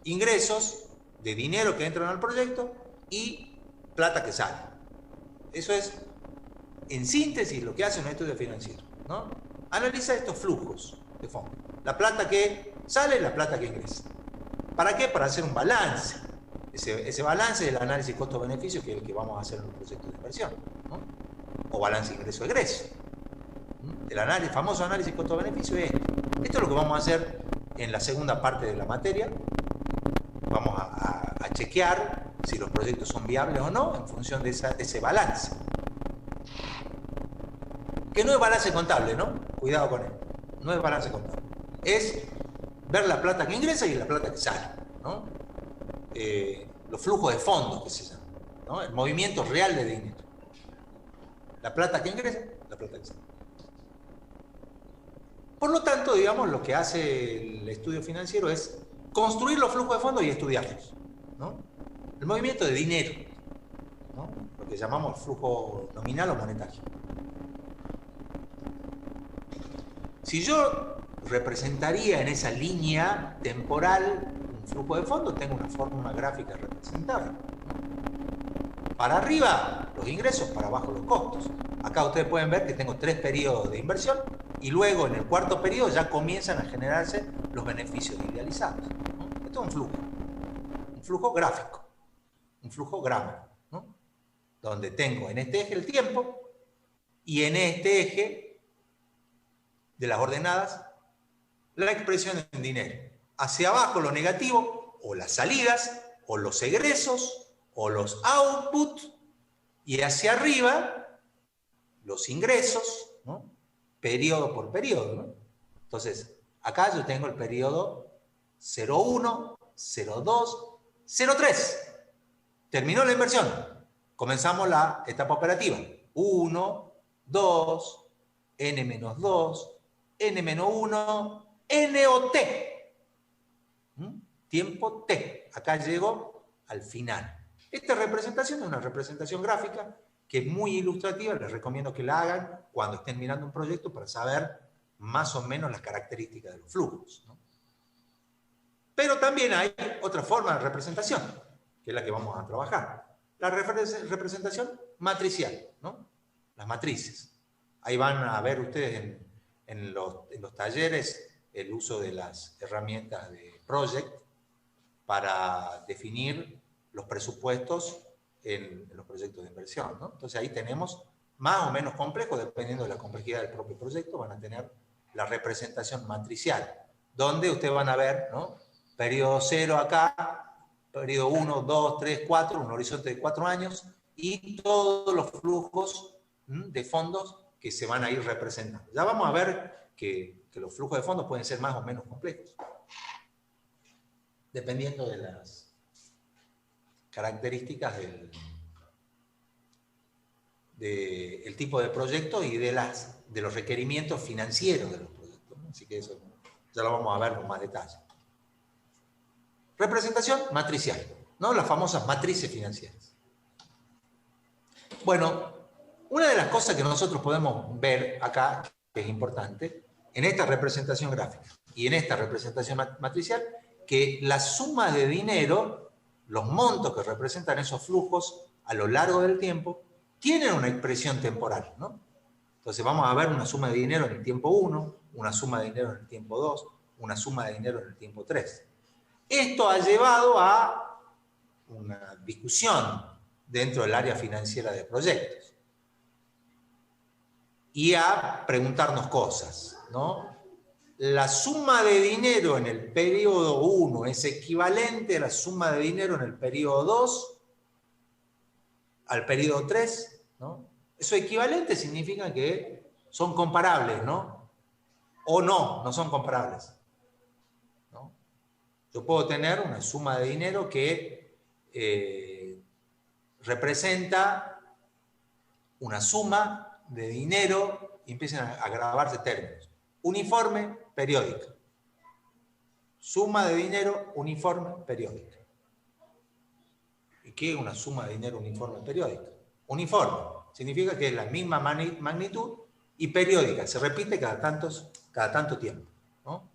Ingresos de dinero que entran al proyecto y plata que sale. Eso es, en síntesis, lo que hace un estudio financiero, ¿no? Analiza estos flujos de fondo. La plata que sale y la plata que ingresa. ¿Para qué? Para hacer un balance. Ese balance del análisis costo-beneficio, que es el que vamos a hacer en los proyectos de inversión, ¿no? O balance ingreso-egreso. El famoso análisis costo-beneficio es esto. Esto es lo que vamos a hacer en la segunda parte de la materia. Vamos a chequear si los proyectos son viables o no en función de ese balance. que no es balance contable, ¿no? Cuidado con él. No es balance contable. Es ver la plata que ingresa y la plata que sale, ¿no? Los flujos de fondos, que se llama, ¿no? El movimiento real de dinero. La plata que ingresa, la plata que sale. Por lo tanto, digamos, lo que hace el estudio financiero es construir los flujos de fondos y estudiarlos, ¿no? El movimiento de dinero, ¿no? Lo que llamamos flujo nominal o monetario. Si yo representaría en esa línea temporal un flujo de fondos, tengo una forma gráfica representable. Para arriba, los ingresos, para abajo, los costos. Acá ustedes pueden ver que tengo 3 periodos de inversión y luego en el cuarto periodo ya comienzan a generarse los beneficios idealizados, ¿no? Esto es un flujo gráfico, un flujo grama, ¿no? Donde tengo en este eje el tiempo y en este eje de las ordenadas la expresión en dinero. Hacia abajo lo negativo, o las salidas, o los egresos, o los outputs, y hacia arriba los ingresos, ¿no? Periodo por periodo, ¿no? Entonces, acá yo tengo el periodo 01, 02, 03. Terminó la inversión. Comenzamos la etapa operativa. 1, 2, n-2, n-1, n o t. Tiempo t. Acá llego al final. Esta representación es una representación gráfica que es muy ilustrativa. Les recomiendo que la hagan cuando estén mirando un proyecto para saber más o menos las características de los flujos, ¿no? Pero también hay otra forma de representación, que es la que vamos a trabajar. La representación matricial, ¿no? Las matrices. Ahí van a ver ustedes en los talleres el uso de las herramientas de Project para definir los presupuestos en los proyectos de inversión, ¿no? Entonces ahí tenemos más o menos complejo, dependiendo de la complejidad del propio proyecto, van a tener la representación matricial, donde ustedes van a ver, ¿no? Periodo 0 acá, periodo 1, 2, 3, 4, un horizonte de 4 años, y todos los flujos de fondos que se van a ir representando. Ya vamos a ver que los flujos de fondos pueden ser más o menos complejos, dependiendo de las características del tipo de proyecto y de los requerimientos financieros de los proyectos, ¿no? Así que eso ya lo vamos a ver con más detalle. Representación matricial, ¿no? Las famosas matrices financieras. Bueno, una de las cosas que nosotros podemos ver acá, que es importante, en esta representación gráfica y en esta representación matricial, que la suma de dinero, los montos que representan esos flujos a lo largo del tiempo, tienen una expresión temporal, ¿no? Entonces vamos a ver una suma de dinero en el tiempo 1, una suma de dinero en el tiempo 2, una suma de dinero en el tiempo 3. Esto ha llevado a una discusión dentro del área financiera de proyectos y a preguntarnos cosas, ¿no? La suma de dinero en el periodo 1 es equivalente a la suma de dinero en el periodo 2 al periodo 3, ¿no? Eso equivalente significa que son comparables, ¿no? O no son comparables, ¿no? Yo puedo tener una suma de dinero que representa una suma de dinero y empiezan a grabarse términos. Uniforme, periódica. Suma de dinero, uniforme, periódica. ¿Y qué es una suma de dinero uniforme, periódica? Uniforme significa que es la misma magnitud y periódica, se repite cada tanto tiempo, ¿no?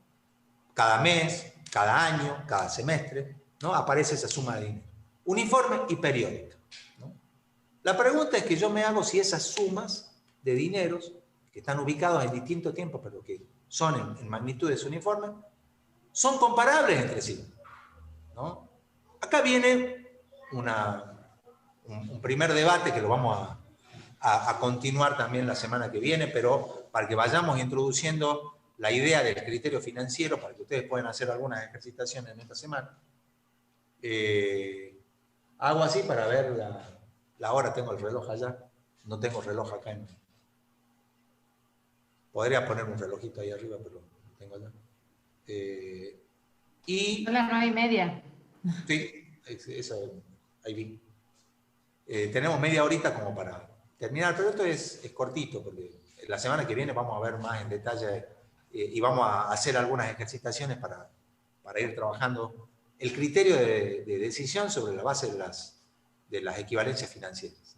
Cada mes, cada año, cada semestre, ¿no? Aparece esa suma de dinero. Uniforme y periódica, ¿no? La pregunta es que yo me hago si esas sumas de dineros que están ubicados en distintos tiempos, pero que son en magnitudes uniformes, son comparables entre sí, ¿no? Acá viene un primer debate que lo vamos a continuar también la semana que viene, pero para que vayamos introduciendo la idea del criterio financiero, para que ustedes puedan hacer algunas ejercitaciones en esta semana. Hago así para ver la hora, tengo el reloj allá, no tengo reloj acá Podría poner un relojito ahí arriba, pero no tengo allá. Y Son las 9:30. sí, eso, ahí vi. Tenemos media horita como para terminar, pero esto es cortito, porque la semana que viene vamos a ver más en detalle y vamos a hacer algunas ejercitaciones para ir trabajando el criterio de decisión sobre la base de las equivalencias financieras.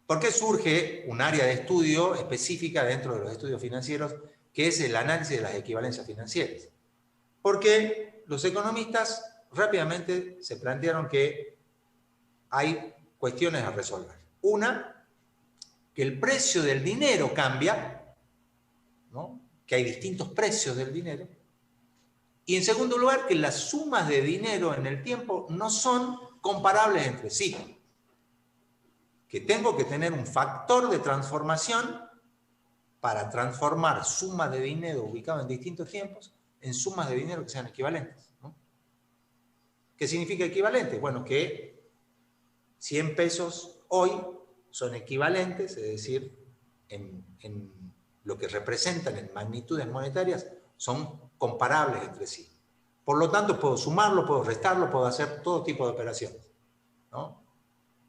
¿Por qué surge un área de estudio específica dentro de los estudios financieros, que es el análisis de las equivalencias financieras? Porque los economistas rápidamente se plantearon que hay cuestiones a resolver. Una, que el precio del dinero cambia, ¿no? Que hay distintos precios del dinero. Y en segundo lugar, que las sumas de dinero en el tiempo no son comparables entre sí. Que tengo que tener un factor de transformación para transformar sumas de dinero ubicadas en distintos tiempos en sumas de dinero que sean equivalentes, ¿no? ¿Qué significa equivalente? Bueno, que 100 pesos hoy son equivalentes, es decir, en lo que representan en magnitudes monetarias, son comparables entre sí. Por lo tanto, puedo sumarlo, puedo restarlo, puedo hacer todo tipo de operaciones, ¿no?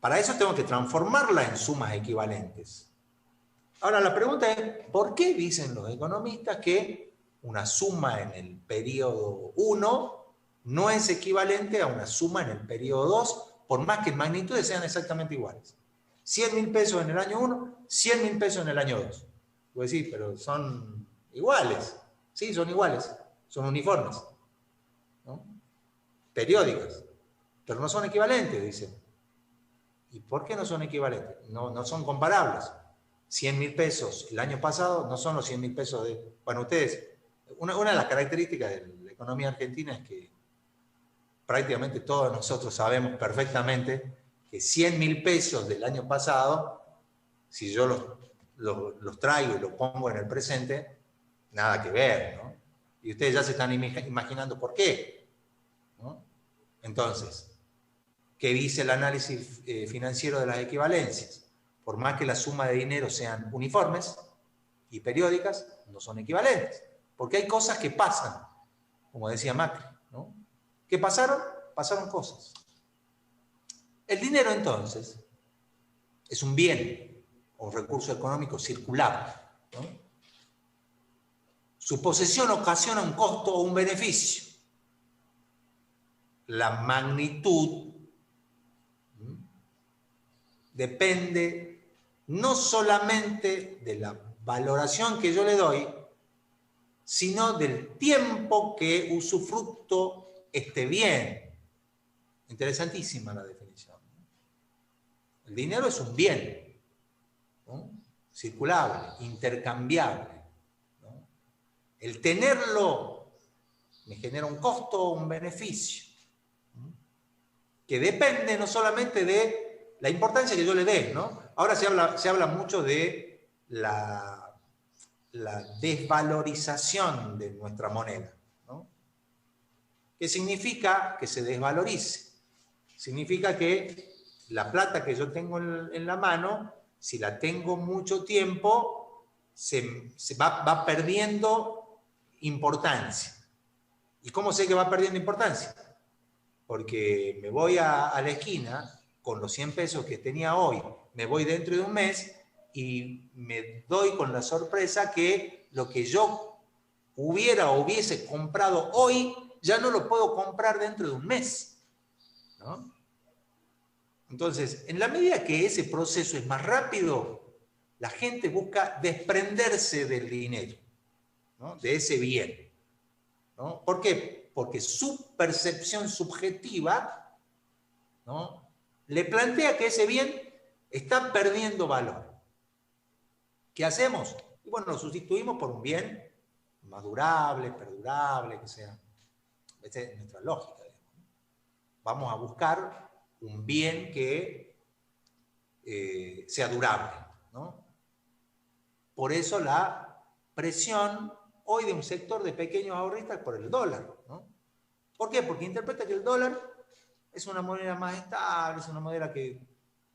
Para eso tengo que transformarla en sumas equivalentes. Ahora, la pregunta es, ¿por qué dicen los economistas que una suma en el periodo 1 no es equivalente a una suma en el periodo 2, por más que en magnitudes sean exactamente iguales? 100.000 pesos en el año 1, 100.000 pesos en el año 2. Voy a decir, pero son iguales. Sí, son iguales, son uniformes, ¿no? Periódicas, pero no son equivalentes, dicen. ¿Y por qué no son equivalentes? No son comparables. 100.000 pesos el año pasado no son los 100.000 pesos de... Bueno, ustedes, una de las características de la economía argentina es que prácticamente todos nosotros sabemos perfectamente que 100.000 pesos del año pasado, si yo los traigo y los pongo en el presente, nada que ver, ¿no? Y ustedes ya se están imaginando por qué, ¿no? Entonces, ¿qué dice el análisis financiero de las equivalencias? Por más que la suma de dinero sean uniformes y periódicas, no son equivalentes. Porque hay cosas que pasan, como decía Macri, ¿no? ¿Qué pasaron? Pasaron cosas. El dinero, entonces, es un bien o un recurso económico circulable, ¿no? Su posesión ocasiona un costo o un beneficio. La magnitud depende no solamente de la valoración que yo le doy, sino del tiempo que usufructo este bien. Interesantísima la definición. El dinero es un bien, ¿no? Circulable, intercambiable, ¿no? El tenerlo me genera un costo o un beneficio, ¿no? Que depende no solamente de la importancia que yo le dé, ¿no? Ahora se habla mucho de la desvalorización de nuestra moneda, ¿no? ¿Qué significa que se desvalorice? Significa que la plata que yo tengo en la mano, si la tengo mucho tiempo, se va perdiendo importancia. ¿Y cómo sé que va perdiendo importancia? Porque me voy a la esquina con los 100 pesos que tenía hoy, me voy dentro de un mes y me doy con la sorpresa que lo que yo hubiese comprado hoy ya no lo puedo comprar dentro de un mes, ¿no? Entonces, en la medida que ese proceso es más rápido, la gente busca desprenderse del dinero, ¿no? De ese bien, ¿no? ¿Por qué? Porque su percepción subjetiva, ¿no?, le plantea que ese bien está perdiendo valor. ¿Qué hacemos? Y bueno, lo sustituimos por un bien más durable, perdurable, que sea. Esa es nuestra lógica, digamos. Vamos a buscar un bien que sea durable, ¿no? Por eso la presión hoy de un sector de pequeños ahorristas por el dólar, ¿no? ¿Por qué? Porque interpreta que el dólar es una moneda más estable, es una moneda que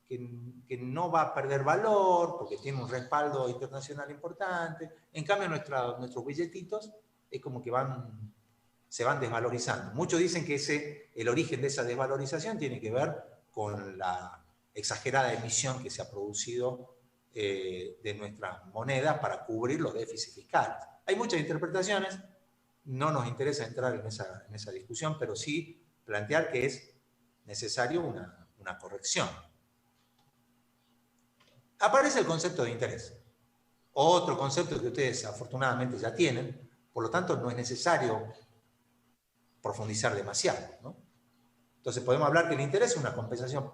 que no va a perder valor porque tiene un respaldo internacional importante. En cambio, nuestros billetitos es como que se van desvalorizando. Muchos dicen que el origen de esa desvalorización tiene que ver con la exagerada emisión que se ha producido de nuestras monedas para cubrir los déficits fiscales. Hay muchas interpretaciones, no nos interesa entrar en esa discusión, pero sí plantear que es necesario una corrección. Aparece el concepto de interés. Otro concepto que ustedes afortunadamente ya tienen, por lo tanto no es necesario profundizar demasiado, ¿no? Entonces podemos hablar que el interés es una compensación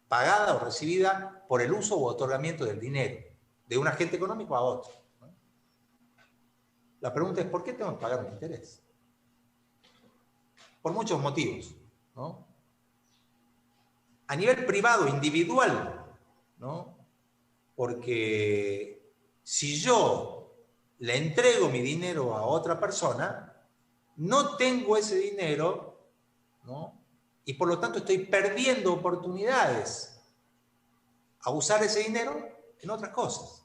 pagada o recibida por el uso u otorgamiento del dinero de un agente económico a otro, ¿no? La pregunta es, ¿por qué tengo que pagar un interés? Por muchos motivos, ¿no? A nivel privado, individual, ¿no? Porque si yo le entrego mi dinero a otra persona, no tengo ese dinero, ¿no? Y por lo tanto estoy perdiendo oportunidades a usar ese dinero en otras cosas.